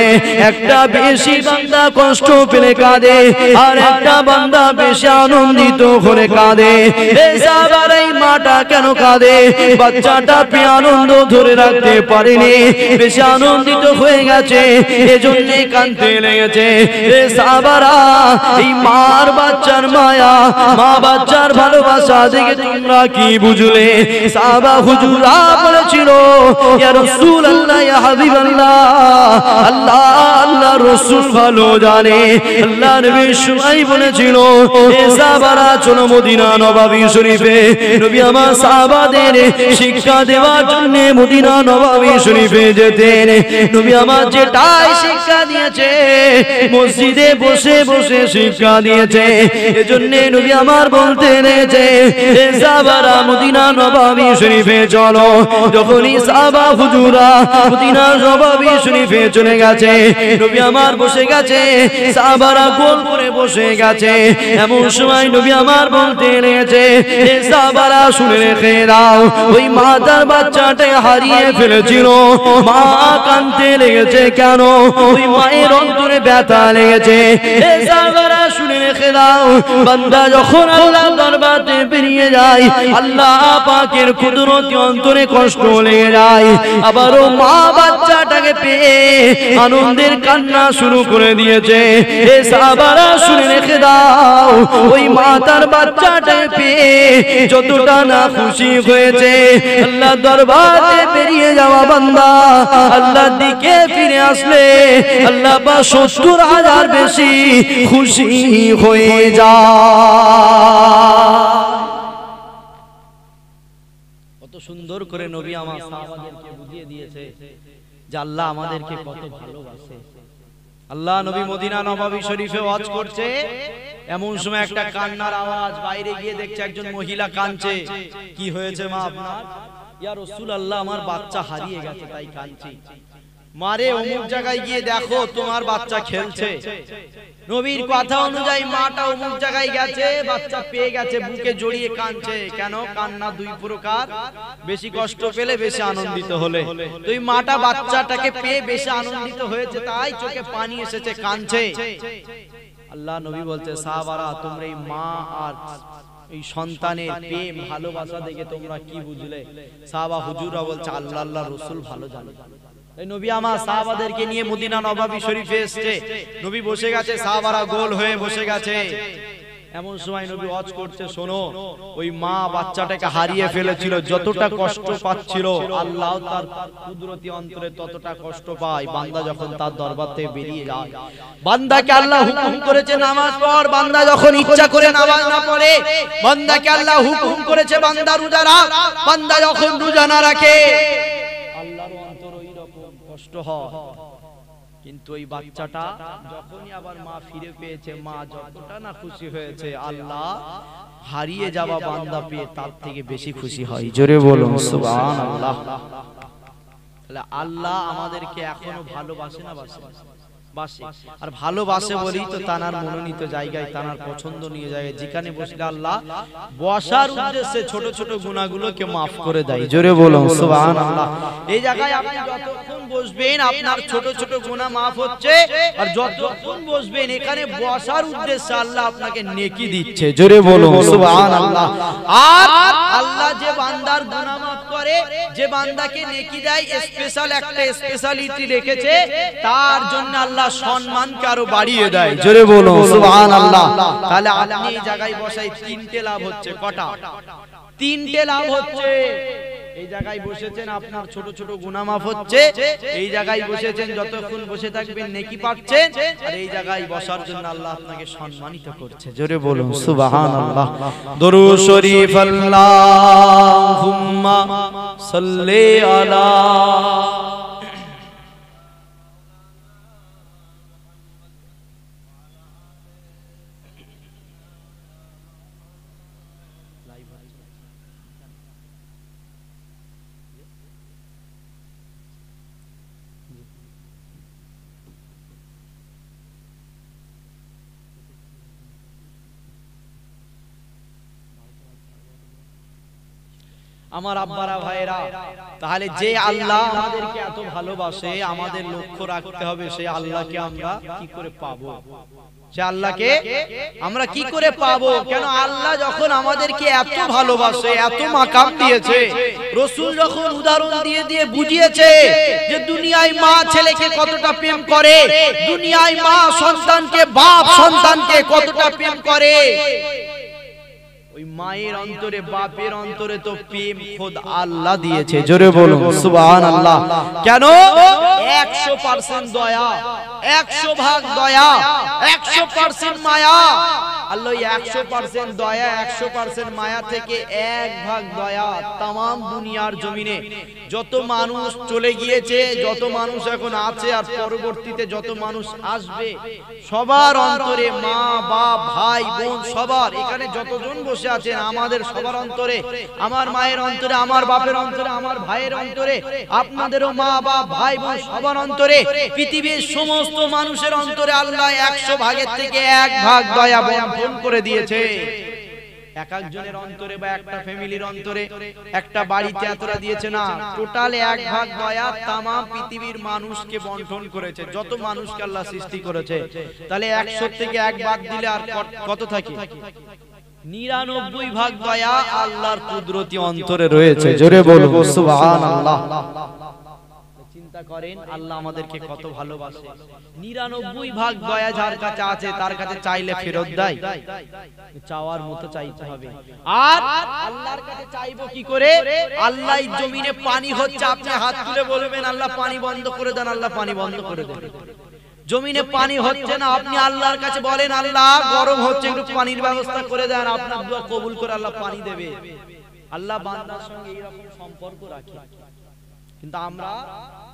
একটা বেশি বান্দা কষ্ট পেলে কাঁদে, আর একটা বান্দা বেশি আনন্দিত হলে কাঁদে। এ সাহাবারা, এই মাটা কেন কাঁদে? বাচ্চাটা পেয়ে আনন্দ ধরে রাখতে পারেনি, বেশি আনন্দিত হয়ে গেছে, এজন্য কাঁদতে লেগেছে। এ সাহাবারা, এই মার বাচ্চার মায়া, মা বাচ্চার ভালোবাসা দেখে তোমরা কি বুঝলে? সাহাবা হুজুরা বলেছিল, ইয়া রাসূলুল্লাহ, ইয়া হাবিবাল্লাহ, আল্লাহ আল্লাহ রাসূল ভালো জানে। আল্লাহ নবী শুমাই বলেছিল, এ সাহাবারা চলো মদিনা নববী শরীফে। নবী আমার সাহাবাদের শিক্ষা দেওয়ার জন্য মদিনা নববী শরীফে যেতেন। নবী আমার যেটাই শিক্ষা দিয়েছে, মসজিদে বসে বসে শিক্ষা দিয়েছে। এজন্য নবী আমার বলতে রয়েছে, এ সাহাবারা মদিনা নববী শরীফে চলো। যখনই সাহাবা হুজুরা মদিনা নববী শরীফে চলে গেছে, নবী আমার বসে গেছে, সাহাবারা গোল করে বসে গেছে। এমন সময় নবী আমার বলতে রয়েছে, এ সাহাবারা শুনে রেখে দাও, ওই মাতার বাচ্চাটা হারিয়ে ফেলেছিল, মা কাঁদতে লেগেছে কেন? ওই মায়ের অন্তরে ব্যথা লেগেছে। এ সাহাবারা শুনে রেখে দাও, বান্দা যখন আল্লাহর দরবারে বেরিয়ে যায়, আল্লাহ পাকের কুদরতি অন্তরে কষ্ট লেগে যায়। আবারও মা বাচ্চাটাকে পেয়ে আনন্দের কান্না শুরু করে দিয়েছে। এ সাহাবারা শুনে রেখে দাও, ওই মাতার বাচ্চাটাকে পেয়ে যতটা না খুশি হয়েছে, আল্লাহ দরবারে বেরিয়ে যাওয়া বান্দা আল্লাহর দিকে ফিরে আসলে আল্লাহ পাক ৭০,০০০ বেশি খুশি হয়ে যায়। কত সুন্দর করে নবী আমার সাহাবাদেরকে বুঝিয়ে দিয়েছে যে আল্লাহ আমাদেরকে কত ভালোবাসে। আল্লাহ নবী মদিনা নববী শরীফে ওয়াজ করছে, এমন সময় একটা কান্নার আওয়াজ, বাইরে গিয়ে দেখছে একজন মহিলা কাঁদছে। কি হয়েছে মা আপনার? ইয়া রাসূলুল্লাহ, আমার বাচ্চা হারিয়ে গেছে তাই কাঁদছি। মারে, অমুক জায়গায় গিয়ে দেখো তোমার বাচ্চা খেলছে। নবীর কথা অনুযায়ী মাটা অমুক জায়গায় গেছে, বাচ্চা পেয়ে গেছে, বুকে জড়িয়ে কাঁদছে। কেন? কান্না দুই প্রকার, বেশি কষ্ট পেলে বেশি আনন্দিত হলে। তো এই মাটা বাচ্চাটাকে পেয়ে বেশি আনন্দিত হয়েছে, তাই চোখে পানি এসেছে, কাঁদছে। আল্লাহ নবী বলতে, সাহাবারা তোমরা এই মা আর এই সন্তানের প্রেম ভালোবাসা দেখে তোমরা কি বুঝলে? সাহাবা হুজুররা বলছে, আল্লাহ আল্লাহ রাসূল ভালো জানে। এই নবী আমার সাহাবাদেরকে নিয়ে মদিনা নববী শরীফে এসেছে, নবী বসে গেছে, সাহাবারা গোল হয়ে বসে গেছে। এমন সময় নবী ওয়াজ করছে, শোনো, ওই মা বাচ্চাটাকে হারিয়ে ফেলেছিল, যতটা কষ্ট পাচ্ছিল আল্লাহ তার কুদরতি অন্তরে ততটা কষ্ট পায় বান্দা যখন তার দরবার থেকে বেরিয়ে যায়। বান্দাকে আল্লাহ হুকুম করেছে নামাজ পড়, বান্দা যখন ইচ্ছা করে নামাজ না পড়ে। বান্দাকে আল্লাহ হুকুম করেছে বান্দা রোজা রাখ, বান্দা যখন রোজা না রাখে আল্লাহর অন্তর ওই রকম কষ্ট হয়। কিন্তু ওই বাচ্চাটা যখনই আবার মা ফিরে পেয়েছে, মা যতটা না খুশি হয়েছে, আল্লাহ হারিয়ে যাওয়া বান্দা পেয়ে তার থেকে বেশি খুশি হয়। জোরে বলুন সুবহানাল্লাহ। তাহলে আল্লাহ আমাদেরকে এখনো ভালোবাসে না? বাসে। আর ভালোবাসে বলি তো তানার মনোনীত জায়গায়, তানার পছন্দনীয় জায়গায় যেখানে বসলে আল্লাহ বসার উদ্দেশ্যে ছোট ছোট গুনাহগুলোকে maaf করে দেয়। জোরে বলুন সুবহানাল্লাহ। এই জায়গায় আপনি যতক্ষণ বসবেন আপনার ছোট ছোট গুনাহ maaf হচ্ছে, আর যতক্ষণ বসবেন এখানে বসার উদ্দেশ্যে আল্লাহ আপনাকে নেকি দিচ্ছে। জোরে বলুন সুবহানাল্লাহ। আর আল্লাহ যে বান্দার গুনাহ maaf করে, যে বান্দাকে নেকি দেয়, স্পেশাল একটা স্পেশালিটি রেখেছে, তার জন্য আল্লাহ সম্মানকে আরো বাড়িয়ে দেয়। জোরে বলুন সুবহানাল্লাহ। তাহলে আপনি এই জায়গায় বসাই তিনটে লাভ হচ্ছে। কটা? তিনটে লাভ হচ্ছে। এই জায়গায় বসেছেন আপনার ছোট ছোট গুনাহ maaf হচ্ছে, এই জায়গায় বসেছেন যতক্ষণ বসে থাকবেন নেকি পাচ্ছেন, আর এই জায়গায় বসার জন্য আল্লাহ আপনাকে সম্মানিত করছে। জোরে বলুন সুবহানাল্লাহ। দরুদ শরীফ আল্লাহুম্মা সাল্লি আলা আমার আব্বারা ভাইরা, তাহলে যে আল্লাহ আমাদেরকে এত ভালোবাসে, আমাদের লক্ষ্য রাখতে হবে সে আল্লাহকে আমরা কি করে পাবো, সে আল্লাহকে আমরা কি করে পাবো। কেন আল্লাহ যখন আমাদেরকে এত ভালোবাসে, এত মাকাম দিয়েছে, রাসূল যখন উদাহরণ দিয়ে দিয়ে বুঝিয়েছে যে দুনিয়ায় মা ছেলেকে কতটা প্রেম করে, দুনিয়ায় মা সন্তানকে, বাপ সন্তানকে কতটা প্রেম করে, ওই মায়ের অন্তরে, বাপের অন্তরে তো প্রেম খোদ আল্লাহ দিয়েছে। জোরে বলুন সুবহানাল্লাহ। কেন 100% দয়া, 100 ভাগ দয়া, 100% মায়া। আল্লাহ 100% দয়া, 100% মায়া থেকে 1 ভাগ দয়া তামাম দুনিয়ার জমিনে যত মানুষ চলে গিয়েছে, যত মানুষ এখন আছে, আর পরবর্তীতে যত মানুষ আসবে, সবার অন্তরে মা, বাপ, ভাই, বোন, সবার এখানে যতজন বসে আছেন, আমাদের সবার অন্তরে, আমার মায়ের অন্তরে, আমার বাপের অন্তরে, আমার ভাইয়ের অন্তরে, আপনাদেরও মা, বাপ, ভাই, বোন সবার অন্তরে, পৃথিবীর সমস্ত মানুষের অন্তরে আল্লাহ 100 ভাগের থেকে 1 ভাগ দয়া বন্টন করে দিয়েছে। এক একজনের অন্তরে বা একটা ফ্যামিলির অন্তরে, একটা বাড়িতে এতটা দিয়েছে না, টোটাল 1 ভাগ দয়া তামাম পৃথিবীর মানুষকে বন্টন করেছে, যত মানুষকে আল্লাহ সৃষ্টি করেছে। তাহলে 100 থেকে 1 বাদ দিলে আর কত থাকে? 99 ভাগ দয়া আল্লাহর কুদরতি অন্তরে রয়েছে। জোরে বলুন সুবহানাল্লাহ। চিন্তা করেন আল্লাহ আমাদেরকে কত ভালোবাসে। 99 ভাগ দয়া যার কাছে আছে, তার কাছে চাইলে ফেরত দেয়? চাওয়ার মতো চাইতে হবে। আর আল্লাহর কাছে চাইবো কি করে? আল্লাহ জমিনে পানি হচ্ছে, আপনি হাত তুলে বলবেন আল্লাহ পানি বন্ধ করে দেন, আল্লাহ পানি বন্ধ করে দেন। জমিনে পানি হচ্ছে না, আপনি আল্লাহর কাছে বলেন আল্লাহ গরম হচ্ছে, একটু পানির ব্যবস্থা করে দেন, আপনার দোয়া কবুল করে আল্লাহ পানি দেবে। আল্লাহ বান্দার সঙ্গে এইরকম সম্পর্ক রাখে, কিন্তু আমরা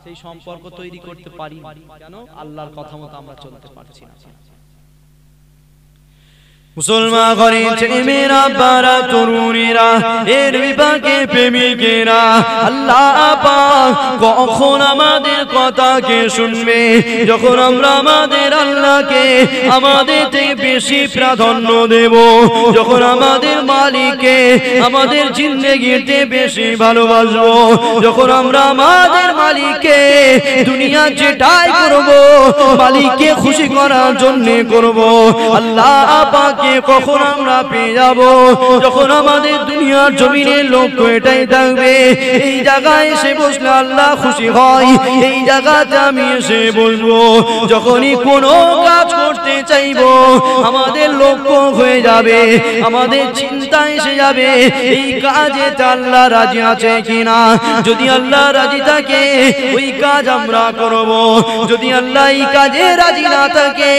সেই সম্পর্ক তৈরি করতে পারি না। কেন? আল্লাহর কথা মতো আমরা চলতে পারছি না। মুসলমান ঘরে ছেলেমেয়েরা, বারা তরুণীরা, এর বিপাকে প্রেমিকেরা, আল্লাহ পাক কখন আমাদের কথাকে শুনবে? যখন আমরা আমাদের আল্লাহকে আমাদের থেকে বেশি প্রাধান্য দেব, যখন আমাদের মালিককে আমাদের জিন্দেগিতে বেশি ভালোবাসবো, যখন আমরা আমাদের মালিককে দুনিয়া যেটাই করব মালিককে খুশি করার জন্য করব। আল্লাহ পাক কখন আমরা পেয়ে যাব? যখন আমাদের দুনিয়ার জমিনের লক্ষ্য এটাই থাকবে, এই জায়গায় এসে বসলে আল্লাহ খুশি হয়, এই জায়গাতে আমি এসে বসবো। যখনই কোনো কাজ করতে চাইবো আমাদের লক্ষ্য হয়ে যাবে, আমাদের চিন্তা এসে যাবে এই কাজে আল্লাহ রাজি আছে কিনা। যদি আল্লাহ রাজি থাকে ওই কাজ আমরা করব, যদি আল্লাহ এই কাজে রাজি না থাকে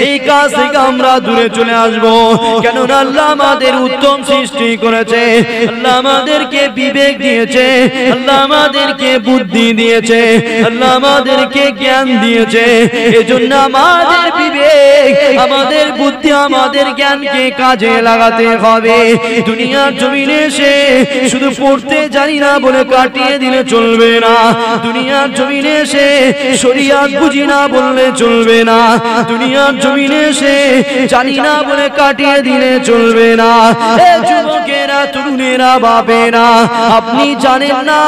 এই কাজ থেকে আমরা দূরে চলে আসবো। কেননা আল্লাহ আমাদের উত্তম সৃষ্টি করেছে, আল্লাহ আমাদেরকে বিবেক দিয়েছে, আল্লাহ আমাদেরকে বুদ্ধি দিয়েছে, আল্লাহ আমাদেরকে জ্ঞান দিয়েছে। এজন্য আমাদের বিবেক, আমাদের বুদ্ধি, আমাদের জ্ঞানকে কাজে লাগাতে হবে। দুনিয়ার জমিনে এসে শুধু পড়তে জানি না বলে কাটিয়ে দিলে চলবে না, দুনিয়ার জমিনে এসে শরিয়াত বুঝি না বললে চলবে না, দুনিয়ার জমিনে এসে জানি না বলে কাটিয়ে দিলে চলবে না। এ যুবকেরা, তরুণেরা, বাপেরা, আপনি জানেন না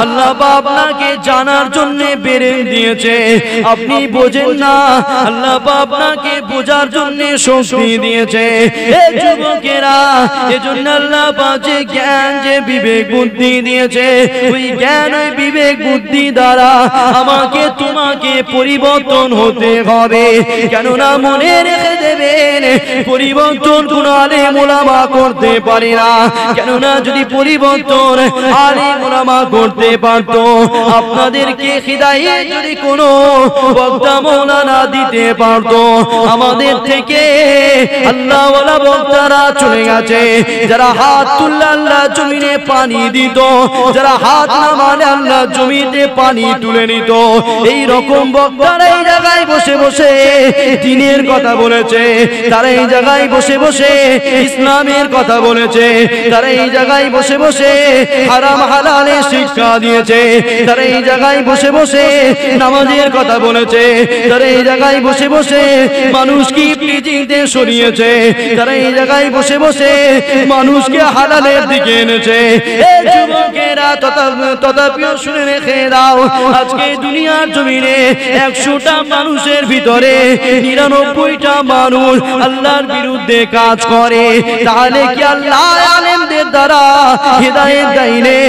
আল্লাহ আপনাকে জানার জন্য বেড়ে দিয়েছে, আপনি বোঝেন না আল্লাহ আপনাকে বোঝার জন্য শক্তি দিয়েছে। এ যুবকেরা, এজন্য আল্লাহ যে জ্ঞান, যে বিবেক বুদ্ধি দিয়েছে, ওই জ্ঞান, ওই বিবেক বুদ্ধি দ্বারা আমাকে তোমাকে পরিবর্তন হতে হবে। কেননা মনে রেখে দেবেন পরিবর্তন কোন আলেম ওলামা করতে পারে না। কেননা যদি পরিবর্তন আলেম ওলামা করতে পারত, আপনাদেরকে হিদায়াত যদি কোনো বক্তা মৌলানা দিতে পারত, আমাদের থেকে আল্লাহ ওয়ালা বক্তারা চলে গেছে, যারা হাত তুললে আল্লাহ জমিনে পানি দিত, যারা হাত নামালে আল্লাহ জমিতে পানি তুলে নিত। এই রকম বক্তারা এই জায়গায় বসে বসে দিনের কথা বলেছে, তারা এই জায়গায় বসে বসে ইসলামের কথা বলেছে, তারা এই জায়গায় বসে বসে হারাম হালালের শিক্ষা দিয়েছে, তারা এই জায়গায় বসে বসে নামাজের কথা বলেছে, তারা এই জায়গায় বসে বসে মানুষকে প্লিজিংতে সরিয়েছে, তারা এই জায়গায় বসে বসে মানুষকে হালালের দিকে এনেছে। এই যুবকেরা তথাপিও শুনে রেখে দাও, আজকে দুনিয়ার জমিনে 100টা মানুষের ভিতরে 99টা মানুষ আল্লাহর বিরুদ্ধে কাজ করে। তাহলে কি আল্লাহ আলেমদের দ্বারা হিদায়াত দেয়নি?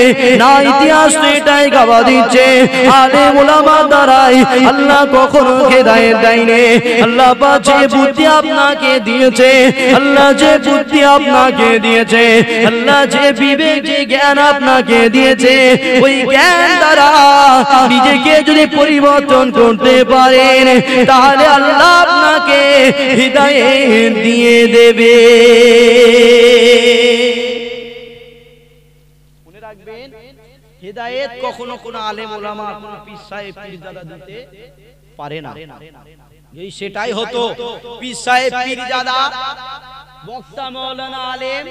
না, ইতিহাস তো এটাই গাওয়া দিচ্ছে, আলেম ওলামার দ্বারাই আল্লাহ কখনো হিদায়াত দেয়নি। আল্লাহ পাক যে বুদ্ধি আপনাকে দিয়েছে, আল্লাহ যে বুদ্ধি আপনাকে দিয়েছে, আল্লাহ যে বিবেক যে জ্ঞান আপনাকে দিয়েছে, ওই জ্ঞান দ্বারা নিজেকে যদি পরিবর্তন করতে পারেন তাহলে আল্লাহ আপনাকে হিদায়াত দিয়ে দেবে। মনে রাখবেন, হিদায়াত কখনো কোনো আলেম ওলামা কোনো পীর সাহেব পীরজাদা দিতে পারে না। এই সেটাই হতো, পীর সাহেব পীরজাদা বক্তা মাওলানা আলেম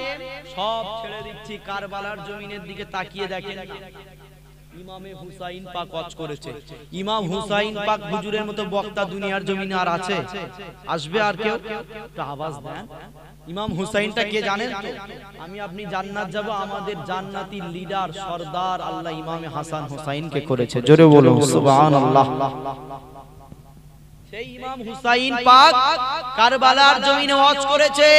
সব ছেড়ে দিচ্ছি, কারবালার জমিনের দিকে তাকিয়ে দেখেন না। ইমামে হুসাইন পাক ওয়াজ করেছে, ইমাম হুসাইন পাক হুজুরের মতো বক্তা দুনিয়ার জমিনে আর আছে? আসবে আর কেউ? একটু আওয়াজ দেন। ইমাম হুসাইনটা কে জানেন তো? আমি আপনি জান্নাত যাব, আমাদের জান্নাতি লিডার সরদার আল্লাহ ইমামে হাসান হুসাইনকে করেছে। জোরে বলুন সুবহানাল্লাহ। সেই ইমাম হুসাইন পাক কারবালার জমিনে ওয়াজ করেছে,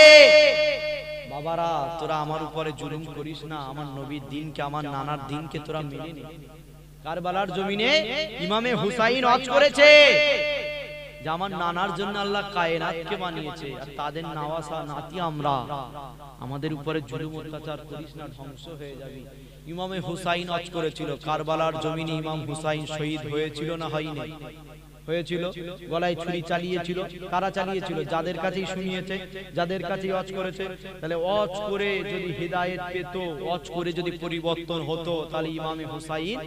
বাবারা তোরা আমার উপরে জুলুম করিস না, আমার নবীর দিনকে আমার নানার দিনকে তোরা মেনে নে। কারবালার জমিনে ইমামে হুসাইন ওয়াজ করেছে যে আমার নানার জন্য আল্লাহ কায়নাতকে বানিয়েছে, আর তাদের নাওয়াসা নাতি আমরা, আমাদের উপরে জুলুম অত্যাচার করিস না, ধ্বংস হয়ে যাবি। ইমামে হুসাইন ওয়াজ করেছিল। কারবালার জমিনে ইমাম হুসাইন শহীদ হয়েছিল না হয়নি? হয়েছিল। গলায় ছুরি চালিয়েছিল, কারা চালিয়েছিল? যাদের কাছেই শুনিয়েছে, যাদের কাছেই ওয়াজ করেছে। তাহলে ওয়াজ করে যদি হিদায়াত পেত, ওয়াজ করে যদি পরিবর্তন হতো, তাহলে ইমামে হুসাইন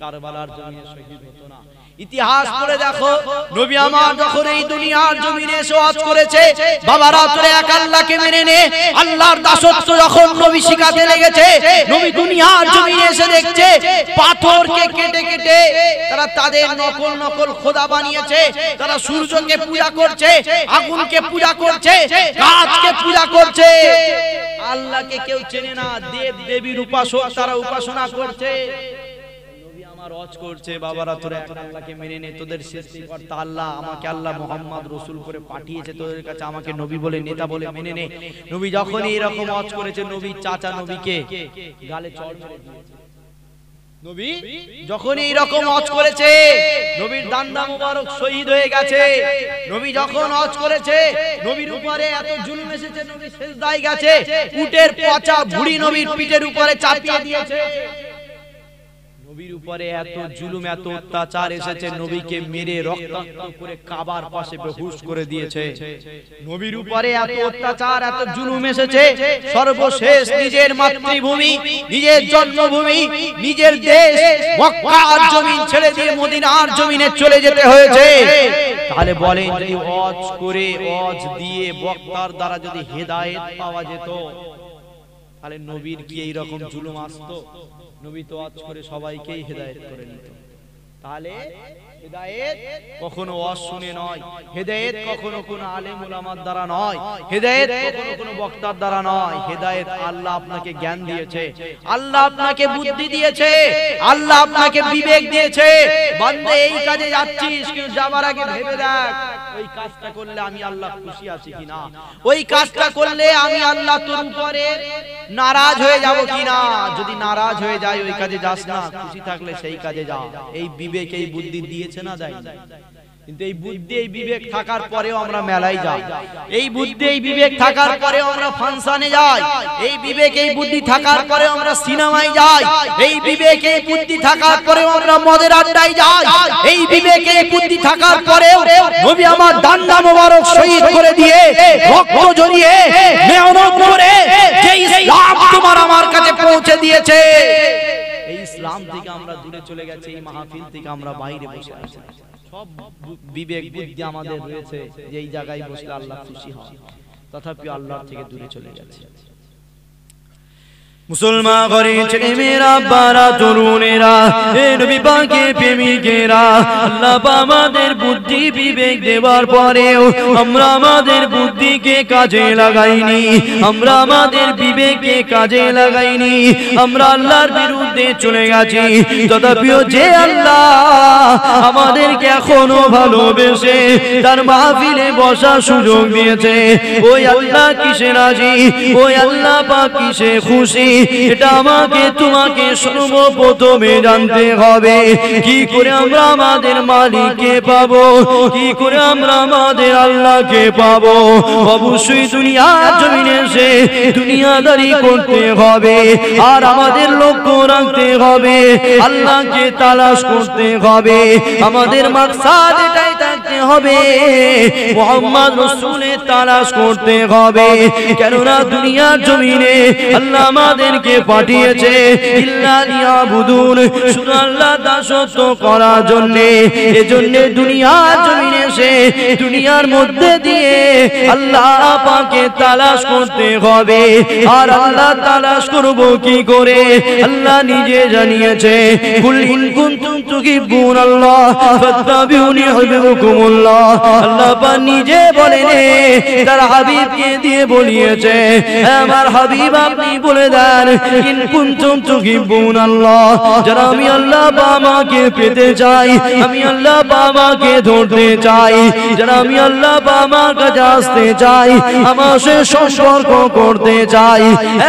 কারবালার জমিনে শহীদ হতো না। ইতিহাস পড়ে দেখো, নবী আমার যখন এই দুনিয়ার জমিনে এসে ওয়াজ করেছে, বাবারা তোরা এক আল্লাহকে মেনে নে, আল্লাহর দাসত্ব যখন নবী শিখাতে লেগেছে, নবী দুনিয়ার জমিনে এসে দেখছে পাথরকে কেটে কেটে তারা তাদের নকল নকল খোদা বানিয়েছে, তারা সূর্যকে পূজা করছে, আগুনকে পূজা করছে, গাছকে পূজা করছে। আল্লাহকে কেউ চেনে না, দেব দেবীর উপাসক তারা উপাসনা করছে। ওয়াজ করছে, বাবারা তোরা এক আল্লাহকে মেনে নে, তোদের সৃষ্টিকর্তা আল্লাহ, আমাকে আল্লাহ মুহাম্মদ রাসূল করে পাঠিয়েছে, তোদের কাছে আমাকে নবী বলে নেতা বলে মেনে নে। নবী যখন এরকম ওয়াজ করেছে, নবীর চাচা নবীকে গালে চড় মেরে দিয়েছে। নবী যখন এইরকম ওয়াজ করেছে, নবীর দান্দা মুবারক শহীদ হয়ে গেছে। নবী যখন ওয়াজ করেছে, নবীর উপরে এত জুলুম এসেছে, নবী সিজদায় গেছে, উটের পচা ভুঁড়ি নবীর পিঠের উপরে চাপিয়ে দিয়েছে। নবীর উপরে এত জুলুম এত অত্যাচার এসেছে, নবীকে মেরে রক্তাক্ত করে কাবার পাশে বেহুশ করে দিয়েছে। নবীর উপরে এত অত্যাচার এত জুলুম এসেছে, সর্বশেষ নিজের মাতৃভূমি, নিজের জন্মভূমি, নিজের দেশ মক্কার জমিন ছেড়ে দিয়ে মদিনার জমিনে চলে যেতে হয়েছে। তাহলে বলেন, যদি ওয়াজ করে ওয়াজ দিয়ে বক্তার দ্বারা যদি হিদায়াত পাওয়া যেত, তাহলে নবীর কি এই রকম জুলুম আসতো? নবী তো ওয়াজ করে সবাইকেই হিদায়াত করে নিত। তাহলে হিদায়াত কখনো ওয়াজ শুনে নয়, হিদায়াত কখনো কোনো আলেম উলামার দ্বারা নয়, হিদায়াত কখনো কোনো বক্তার দ্বারা নয়। হিদায়াত আল্লাহ আপনাকে জ্ঞান দিয়েছে, আল্লাহ আপনাকে বুদ্ধি দিয়েছে, আল্লাহ আপনাকে বিবেক দিয়েছে। বান্দা এই কাজে যাচ্ছিস, কিন্তু যাবার আগে ভেবে দেখ ওই কাজটা করলে আমি আল্লাহ খুশি আছি কিনা, ওই কাজটা করলে আমি আল্লাহ তোর উপরে নারাজ হয়ে যাব কিনা। যদি নারাজ হয়ে যায় ওই কাজে যাস না, খুশি থাকলে সেই কাজে যা। এই বিবেক এই বুদ্ধি দিয়েছে না দেয়? কিন্তু এই বুদ্ধি এই বিবেক থাকার পরেও আমরা মেলায় যাই, এই বুদ্ধি এই বিবেক থাকার পরেও আমরা ফাংশনে যাই, এই বিবেক এই বুদ্ধি থাকার পরেও আমরা সিনেমায় যাই, এই বিবেক এই বুদ্ধি থাকার পরেও আমরা মদের আড্ডায় যাই, এই বিবেক এই বুদ্ধি থাকার পরেও নবী আমার দান্দা মোবারক শহীদ করে দিয়ে রক্ত ঝরিয়ে মেহনত করে যে ইসলাম তোমার আমার কাছে পৌঁছে দিয়েছে, এই ইসলাম থেকে আমরা দূরে চলে গেছি, এই মাহফিল থেকে আমরা বাইরে বসে আছি। সব বিবেক বুদ্ধি আমাদের রয়েছে যে এই জায়গায় বসলে আল্লাহ খুশি হয়, তথাপি আল্লাহর থেকে দূরে চলে যাচ্ছে। মুসলমান ঘরে ছেলেমেয়েরা, বারা তরুণেরা, এ নবী পাকের প্রেমিকেরা, আল্লাহ আমাদের বুদ্ধি বিবেক দেওয়ার পরেও আমরা আমাদের বুদ্ধিকে কাজে লাগাইনি, আমরা আমাদের বিবেককে কাজে লাগাইনি, আমরা আল্লাহর বিরুদ্ধে চলে গেছি। তথাপিও যে আল্লাহ আমাদেরকে এখনো ভালোবেসে তার মাহফিলে বসার সুযোগ দিয়েছে, ওই আল্লাহ কিসে রাজি, ওই আল্লাহ পাক কিসে খুশি, এটা আমাকে তোমাকে সর্বপ্রথমে জানতে হবে। কি করে আমরা আমাদের মালিককে পাবো, কি করে আমরা আমাদের আল্লাহকে পাবো? অবশ্যই দুনিয়ার জমিনে এসে দুনিয়াদারি করতে হবে, আর আমাদের লক্ষ্য রাখতে হবে, আল্লাহকে তালাশ করতে হবে। আমাদের মাকসাদ এটাই থাকতে হবে, মুহাম্মদ রাসূলের তালাশ করতে হবে। কেননা দুনিয়ার জমিনে আল্লাহ আমাদেরকে পাঠিয়েছে ইল্লা লিয়াবুদুন, শুধু আল্লাহ দাসত্ব করার জন্য। এজন্য দুনিয়ার জমিনে এসে দুনিয়ার মধ্যে দিয়ে আল্লাহ পাকে তালাশ করতে হবে। আর আল্লাহ তালাশ করব কি করে? আল্লাহ নিজে জানিয়েছে, কুল ইন কুনতুম তুহিব্বুনাল্লাহ ফাত্তাবিউনি ইউহিব্বুকুমুল্লাহ। আল্লাহ পাক নিজে বলেন, তার হাবিবকে দিয়ে বলিয়েছে, আমার হাবিব আপনি বলে দেন, ইন কুনতুম তুহিব্বুনাল্লাহ, যারা আমি আল্লাহ বাবাকে পেতে চাই, আমি আল্লাহ বাবাকে ধরতে চাই, যারা আমি আল্লাহ বাবার কাছে আসতে চাই, আমার সে সম্পর্ক করতে চাই,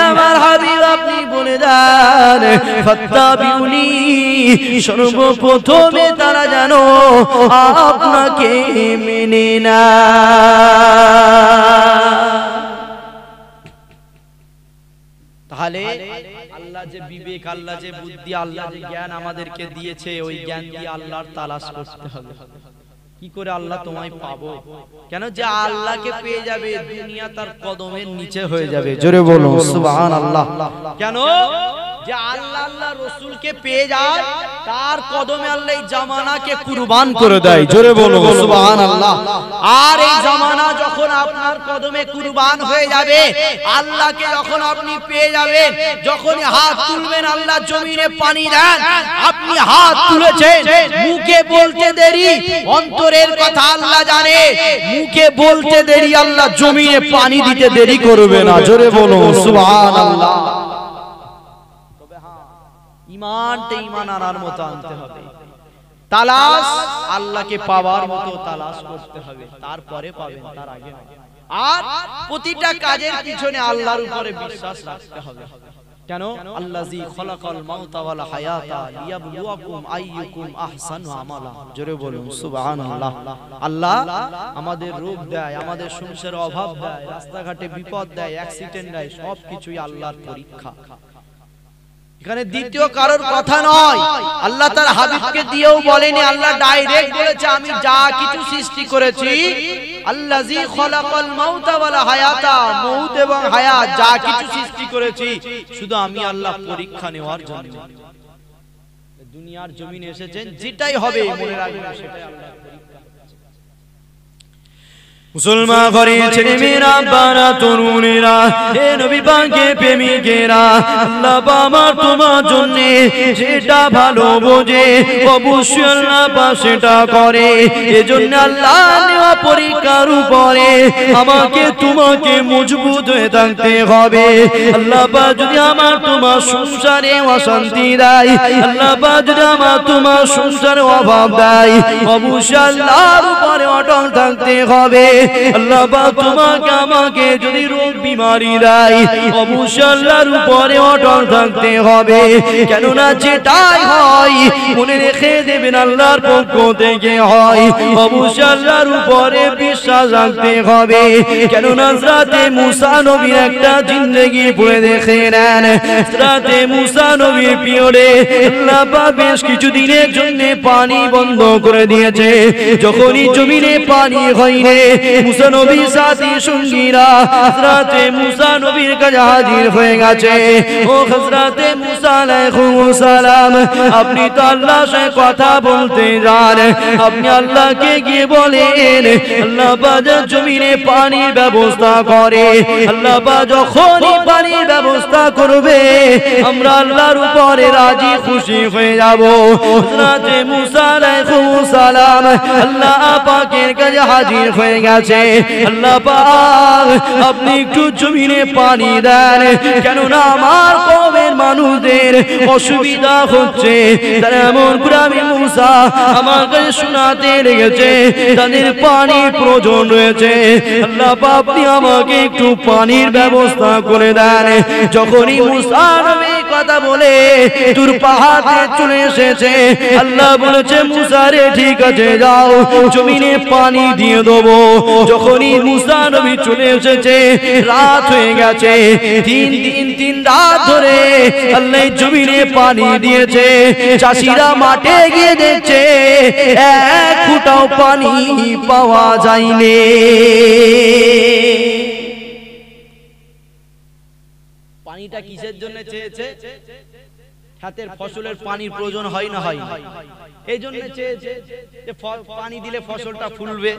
আমার হাবিব আপনি বলে দেন, ফাত্তাবিউনি, সর্বপ্রথমে তারা যেন আপনাকে মেনে না। তাহলে আল্লাহ যে বিবেক, আল্লাহ যে বুদ্ধি, আল্লাহ যে জ্ঞান আমাদেরকে দিয়েছে, ওই জ্ঞান দিয়ে আল্লাহর তালাশ করতে হবে। কি করে আল্লাহ তোমায় পাবো? কেন যে আল্লাহকে পেয়ে যাবে দুনিয়া তার কদমের নিচে হয়ে যাবে। জোরে বলো সুবহানাল্লাহ। কেন যে আল্লাহ আল্লাহ রাসূলকে পেয়ে যায়, তার কদমে আল্লাহ এই জামানাকে কুরবান করে দেয়। জোরে বলো সুবহানাল্লাহ। আর এই জামানা যখন আপনার কদমে কুরবান হয়ে যাবে, আল্লাহকে যখন আপনি পেয়ে যাবেন, যখন হাত তুলবেন আল্লাহ জমিনে পানি দেন, আপনি হাত তুলেছেন, মুখে বলতে দেরি, অন্তরের কথা আল্লাহ জানে, মুখে বলতে দেরি, আল্লাহ জমিনে পানি দিতে দেরি করবে না। জোরে বলো সুবহানাল্লাহ। ইমানটা ইমান আনার মতো আনতে হবে, তালাশ আল্লাহকে পাওয়ার মতো তালাশ করতে হবে, তারপরে পাবেন, তার আগে না। আর প্রতিটা কাজের পিছনে আল্লাহর উপরে বিশ্বাস রাখতে হবে। কেন? আল্লাযী খলাকাল মাউতা ওয়াল হায়াতা লিয়াবলুয়াকুম আইয়ুকুম আহসানু আমালা। জোরে বলুন সুবহানাল্লাহ। আল্লাহ আমাদের রোগ দেয়, আমাদের সংসারে অভাব দেয়, রাস্তাঘাটে বিপদ দেয়, অ্যাক্সিডেন্ট দেয়, সবকিছুই আল্লাহর পরীক্ষা। এখানে দ্বিতীয় কারোর কথা নয়, আল্লাহ তার হাবিবকে দিয়েও বলেনি, আল্লাহ ডাইরেক্ট বলেছে, আমি যা কিছু সৃষ্টি করেছি, আল্লাযী খলাকাল মাউতা ওয়াল হায়াতা, মউত এবং হায়াত যা কিছু সৃষ্টি করেছি শুধু আমি আল্লাহ পরীক্ষা নেওয়ার জন্য। দুনিয়ার জমিনে এসেছেন, যেটাই হবে মনে রাখবেন সেটাই আল্লাহ। মুসলমান ঘরে ছেলেমেয়েরা, বারা তরুণেরা, হে নবী পাকের প্রেমিকেরা, আল্লাহ আমার তোমার জন্য যেটা ভালো বোঝে অবশ্যই আল্লাহ পাক সেটা করে। এজন্য আল্লাহ নেওয়া পরীক্ষার উপরে আমাকে তোমাকে মজবুত হয়ে থাকতে হবে। আল্লাহ পাক যদি আমার তোমার সংসারে অশান্তি দেয়, আল্লাহ পাক যদি আমার তোমার সংসারে অভাব দেয়, অবশ্যই আল্লাহর উপরে অটল থাকতে হবে। আল্লাহ পাক তোমাকে আমাকে যদি রোগ বিমারি দেয়, অবশ্যই আল্লাহর উপরে অটল থাকতে হবে। কেননা যেটাই হয় মনে রেখে দেবেন আল্লাহর পক্ষ থেকে হয়, অবশ্যই আল্লাহর উপর পরে বিশ্বাস রাখতে হবে। কেননা হযরতে মুসা নবীর একটা জিন্দেগি পড়ে দেখে নেন। হযরতে মুসা নবীর পিরিয়ডে আল্লাহ পাক বেশ কিছু দিনের জন্য পানি বন্ধ করে দিয়েছে। যখনই জমিনে পানি হয়নি, মুসা নবীর সাথী সঙ্গীরা হযরতে মুসা নবীর কাছে হাজির হয়ে গেছে। ও হযরতে মুসা আলাইহিস সালাম, আপনি তো আল্লাহর সাথে কথা বলতে যান, আপনি আল্লাহকে গিয়ে বলেন আল্লাহ পাক জমিনে পানির ব্যবস্থা করে। আল্লাহ পাক যখনই পানির ব্যবস্থা করবে আমরা আল্লাহর উপরে রাজি খুশি হয়ে যাব। হযরতে মুসা আলাইহিস সালাম আল্লাহ পাকের কাছে হাজির হয়ে গেছে। আল্লাহ পাক আপনি একটু জমিনে পানি দেন, কেননা আমার কওমের মানুষদের অসুবিধা হচ্ছে। তারা এমন করে আমি মুসা আমার কাছে শোনাতে লেগেছে তাদের পানির প্রয়োজন রয়েছে। আল্লাহ পাক আপনি আমাকে একটু পানির ব্যবস্থা করে দেন। যখনই মুসা নবী কথা বলে দূর পাহাড়ে চলে এসেছে, আল্লাহ বলেছে মুসা রে ঠিক আছে যাও জমিনে পানি দিয়ে দেবো। যখনই মুসা নবী চলে এসেছে রাত হয়ে গেছে, 3 দিন 3 রাত ধরে আল্লাহ জমিনে পানি দিয়েছে। চাষিরা মাঠে গিয়ে দেখছে এক ফুটাও পানি পাওয়া যায়নি। পানিটা কিসের জন্য চেয়েছে? ক্ষেতের ফসলের পানির প্রয়োজন হয় না হয়, এই জন্য চেয়েছে যে পানি দিলে ফসলটা ফুলবে।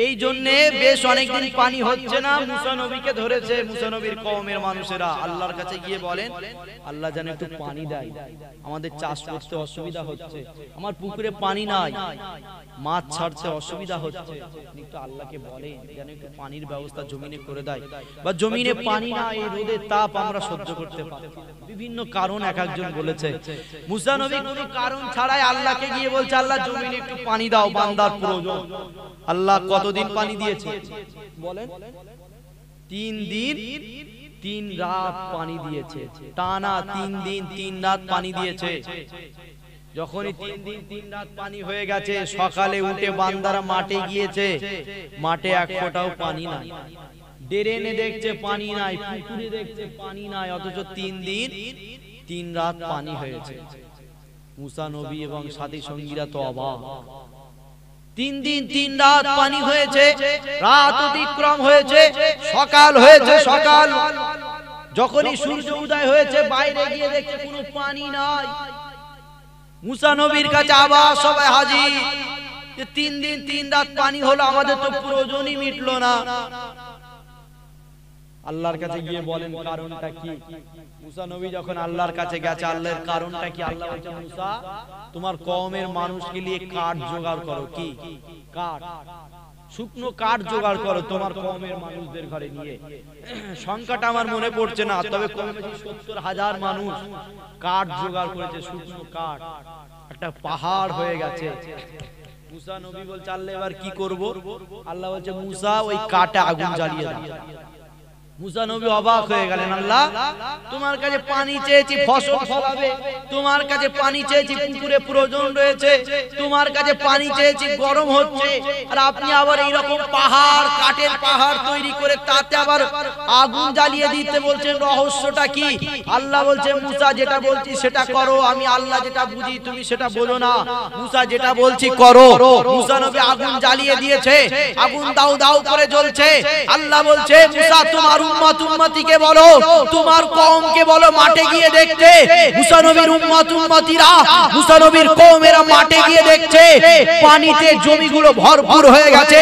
এই জন্য বেশ অনেকদিন পানি হচ্ছে না, মুসা নবীকে ধরেছে। মুসা নবীর কওমের মানুষেরা আল্লাহর কাছে গিয়ে বলেন আল্লাহ যেন একটু পানি দেয়, আমাদের চাষ করতে অসুবিধা হচ্ছে, আমার পুকুরে পানি নাই, মাছ ছাড়তে অসুবিধা হচ্ছে। একটু আল্লাহকে বলেন যেন একটু পানির ব্যবস্থা জমিনে করে দেয়, বা জমিনে পানি না, এই রোদের তাপ আমরা সহ্য করতে পারি। বিভিন্ন কারণ এক একজন বলেছে। মুসা নবী কোনো কারণ ছাড়াই আল্লাহকে গিয়ে বলছে আল্লাহ জমিনে একটু পানি দাও, বান্দার প্রয়োজন। আল্লাহ কতদিন পানি দিয়েছে বলেন? 3 দিন 3 রাত পানি দিয়েছে, টানা 3 দিন 3 রাত পানি দিয়েছে। যখনই 3 দিন 3 রাত পানি হয়ে গেছে, সকালে উঠে বান্দারা মাঠে গিয়েছে, মাঠে এক ফোঁটাও পানি নাই। ড্রেনে দেখছে পানি নাই, পুকুরে দেখছে পানি নাই, অথচ 3 দিন 3 রাত পানি হয়েছে। মুসা নবী এবং সাথী সঙ্গীরা তো অবাক। 3 দিন 3 রাত পানি হয়েছে, রাত অতিক্রম হয়েছে, সকাল হয়েছে। সকাল যখনই সূর্য উদয় হয়েছে বাইরে গিয়ে দেখছে কোনো পানি নাই। মুসা নবীর কাছে আবার সবাই হাজির যে 3 দিন 3 রাত পানি হলো, আমাদের তো প্রয়োজনই মিটলো না। আল্লাহর কাছে গিয়ে বলেন কারণটা কি? মুসা নবী যখন আল্লাহর কাছে গেছে, আল্লাহর কারণটা কি? আল্লাহ বলেছে মুসা তোমার কওমের মানুষকে নিয়ে কাঠ জোগাড় করো। কি কাঠ? শুকনো কাঠ জোগাড় করো তোমার কওমের মানুষদের ঘরে নিয়ে। সংখ্যাটা আমার মনে পড়ছে না, তবে কমে বেশি 70,000 মানুষ কাঠ জোগাড় করেছে, শুকনো কাঠ। একটা পাহাড় হয়ে গেছে। মুসা নবী বলছে আল্লাহ এবার কি করব? আল্লাহ বলছে মুসা ওই কাঠে আগুন জ্বালিয়ে দাও। মুসা নবী অবাক হয়ে গেলেন, আল্লাহ তোমার কাছে পানি চেয়েছি ফসল ফলাবে, তোমার কাছে পানি চেয়েছি পুকুরে প্রয়োজন রয়েছে, তোমার কাছে পানি চেয়েছি গরম হচ্ছে, আর আপনি আবার এইরকম পাহাড়, কাঠের পাহাড় তৈরি করে তাতে আবার আগুন জ্বালিয়ে দিতে বলছেন, রহস্যটা কি? আল্লাহ বলছে মুসা যেটা বলছি সেটা করো, আমি আল্লাহ যেটা বুঝি তুমি সেটা বোঝো না, মুসা যেটা বলছি করো। মুসা নবী আগুন জ্বালিয়ে দিয়েছে, আগুন দাউ দাউ করে জ্বলছে। আল্লাহ বলছে মুসা তোমার উম্মত উম্মতিকে বলো, তোমার কওমকে বলো মাঠে গিয়ে দেখতে। মুসা নবীর উম্মত উম্মতিরা, মুসা নবীর কওমেরা মাঠে গিয়ে দেখছে পানিতে জমিগুলো ভরপুর হয়ে গেছে,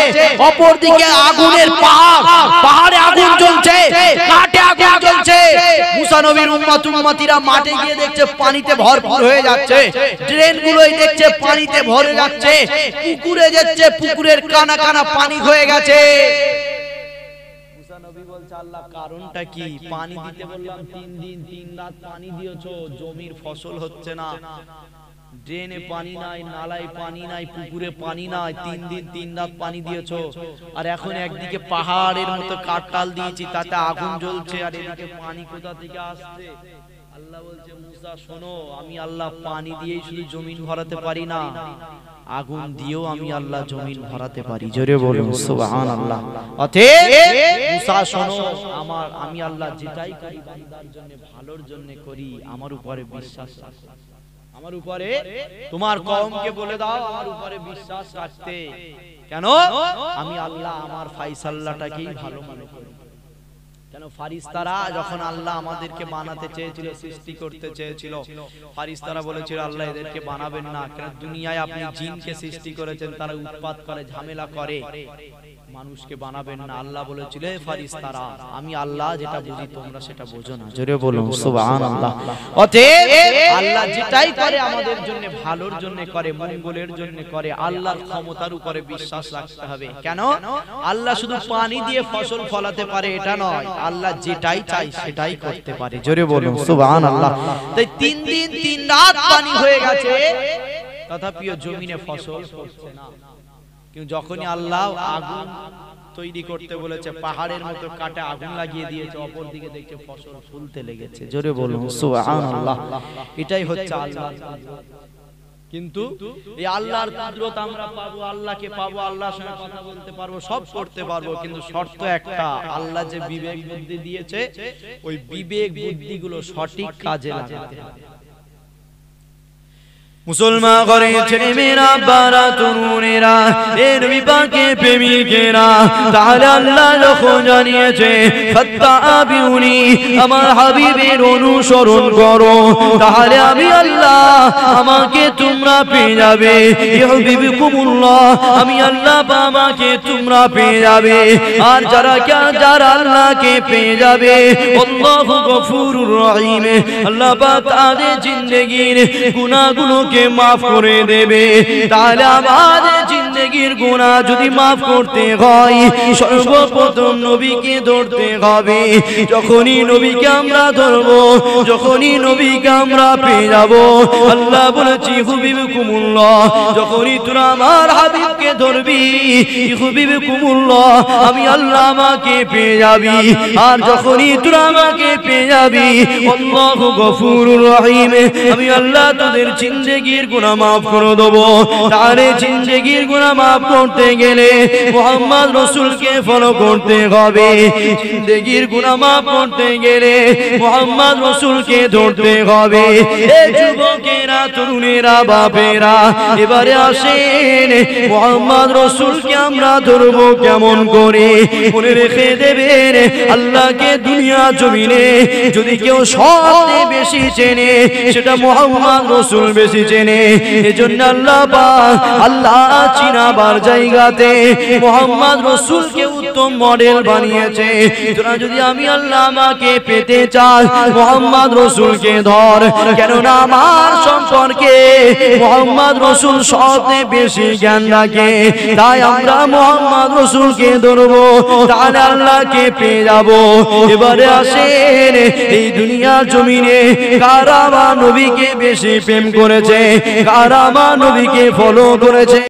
অপরদিকে আগুনের পাহাড়, পাহাড়ে আগুন জ্বলছে, কাঠে আগুন জ্বলছে। মুসা নবীর উম্মত উম্মতিরা মাঠে গিয়ে দেখছে পানিতে ভরপুর হয়ে যাচ্ছে, ড্রেনগুলোই দেখছে পানিতে ভরে যাচ্ছে, পুকুরে যাচ্ছে পুকুরের কানা কানা পানি হয়ে গেছে। নবী বলছে আল্লাহ কারণটা কি? পানি দিতে বললাম 3 দিন 3 রাত পানি দিয়েছো, জমির ফসল হচ্ছে না, ড্রেনে পানি নাই, নালায় পানি নাই, পুকুরে পানি নাই, 3 দিন 3 রাত পানি দিয়েছো, আর এখন একদিকে পাহাড়ের মতো কাঠটাল দিয়েছি, তাতে আগুন জ্বলছে, আর এদিকে পানি কোথা থেকে আসছে? আল্লাহ বলছে মুসা শোনো, আমি আল্লাহ পানি দিয়েই শুধু জমিন ভরাতে পারি না, আগুন দিয়েও আমি আল্লাহ জমিন ভরাতে পারি। জোরে বলুন সুবহানাল্লাহ। অতএব মুসা শোনো, আমি আল্লাহ যেটাই করি বান্দার জন্য ভালোর জন্য করি, আমার উপরে বিশ্বাস রাখো, আমার উপরে, তোমার কওমকে বলে দাও আমার উপরে বিশ্বাস রাখতে। কেন? আমি আল্লাহ আমার ফায়সালাটাকেই ভালো মনে করি। কেন? ফারিস্তারা যখন আল্লাহ আমাদেরকে বানাতে চেয়েছিল, সৃষ্টি করতে চেয়েছিল, ফারিস্তারা বলেছিল আল্লাহ এদেরকে বানাবেন না, কারণ দুনিয়ায় আপনি জিনকে সৃষ্টি করেছেন, তারা উৎপাত করে, ঝামেলা করে, মানুষকে বানাবেন না। আল্লাহ বলেছিল ফারিস্তারা আমি আল্লাহ যেটা বুঝি তোমরা সেটা বোঝো না। জোরে বলুন সুবহানাল্লাহ। অতএব আল্লাহ যেটাই করে আমাদের জন্য ভালোর জন্য করে, মঙ্গলের জন্য করে। আল্লাহর ক্ষমতার উপরে বিশ্বাস রাখতে হবে। কেন? আল্লাহ শুধু পানি দিয়ে ফসল ফলাতে পারে এটা নয়, আল্লাহ যেটাই চাই সেটাই করতে পারে। জোরে বলুন সুবহানাল্লাহ। তাই 3 দিন 3 রাত পানি হয়ে গেছে, তথাপিও জমিনে ফসল হচ্ছে না। কিন্তু যখনই আল্লাহ আগুন তৈরি করতে বলেছে, পাহাড়ের মতো কাটে আগুন লাগিয়ে দিয়েছে, অপর দিকে দেখছে ফসল ফুলতে লেগেছে। জোরে বলুন সুবহানাল্লাহ। এটাই হচ্ছে আল্লাহর কুদরত। কিন্তু এই আল্লাহর কুদরত আমরা পাবো, আল্লাহকে পাবো, আল্লাহর সঙ্গে কথা বলতে পারবো, সব করতে পারবো, কিন্তু শর্ত একটা, আল্লাহ যে বিবেক বুদ্ধি দিয়েছে ওই বিবেক বুদ্ধিগুলো সঠিক কাজে লাগাতে হবে। মুসলমান ঘরে ছেলে মেয়েরা, বারা তরুণেরা, এর বিপাকে প্রেমিকেরা, তাহলে আল্লাহ যখন জানিয়েছে ফাত্তাবিউনি, আমার হাবিবের অনুসরণ করো, তাহলে আমি আল্লাহ আমাকে তোমরা পেয়ে যাবে। ইউহিব্বুকুমুল্লাহ, আমি আল্লাহ আমাকে তোমরা পেয়ে যাবে। আর যারা আল্লাহকে পেয়ে যাবে, আল্লাহু গফুরুর রহিম, আল্লাহ পাক তাদের জিন্দেগির গুনাহগুলো মাফ করে দেবে। তাহলে আমাদের জিন্দেগির গুনাহ যদি মাফ করতে হয়, সর্বপ্রথম নবীকে ধরতে হবে। যখনই নবীকে আমরা ধরবো, যখনই নবীকে আমরা পেয়ে যাব, আল্লাহ বলেছি ইউহিব্বুকুমুল্লাহ, যখনই তোরা আমার হাবিবকে ধরবি, ইউহিব্বুকুমুল্লাহ, আমি আল্লাহ আমাকে পেয়ে যাবি। আর যখনই তোরা আমাকে পেয়ে যাবি, আল্লাহু গফুরুর রহিম, আমি আল্লাহ তোদের জিন্দেগির গুনাহ মাফ করে দেব। তাহলে জিন্দেগির গুনাহ মাফ করতে গেলে মুহাম্মদ রাসূলকে ফলো করতে হবে। জিন্দেগির গুনাহ মাফ করতে গেলে মুহাম্মদ রাসূলকে ধরতে হবে। এই যুবকেরা, তরুণেরা, বাপেরা, এবারে আসেন মুহাম্মদ রাসূলকে আমরা ধরব কেমন করে? মনে রেখে দেবেন, আল্লাহকে দুনিয়া জমিনে যদি কেউ সবচেয়ে বেশি চেনে, সেটা মুহাম্মদ রাসূল বেশি চেনে। এজন্য আল্লাহ পাক আল্লাহ চিনাবার জায়গাতে মুহাম্মদ রাসূলকে উত্তম মডেল বানিয়েছে। তোরা যদি আমি আল্লাহ আমাকে পেতে চাস, মুহাম্মদ রাসূলকে ধর, কেননা আমার সম্পর্কে মুহাম্মদ রাসূল সবচেয়ে বেশি জ্ঞান রাখে। তাই আমরা মুহাম্মদ রাসূলকে ধরবো, তাহলে আল্লাহকে পেয়ে যাব। এবারে আসেন এই দুনিয়ার জমিনে কারা আমার নবীকে বেশি প্রেম করেছে, কারা আমার নবীকে ফলো করেছে।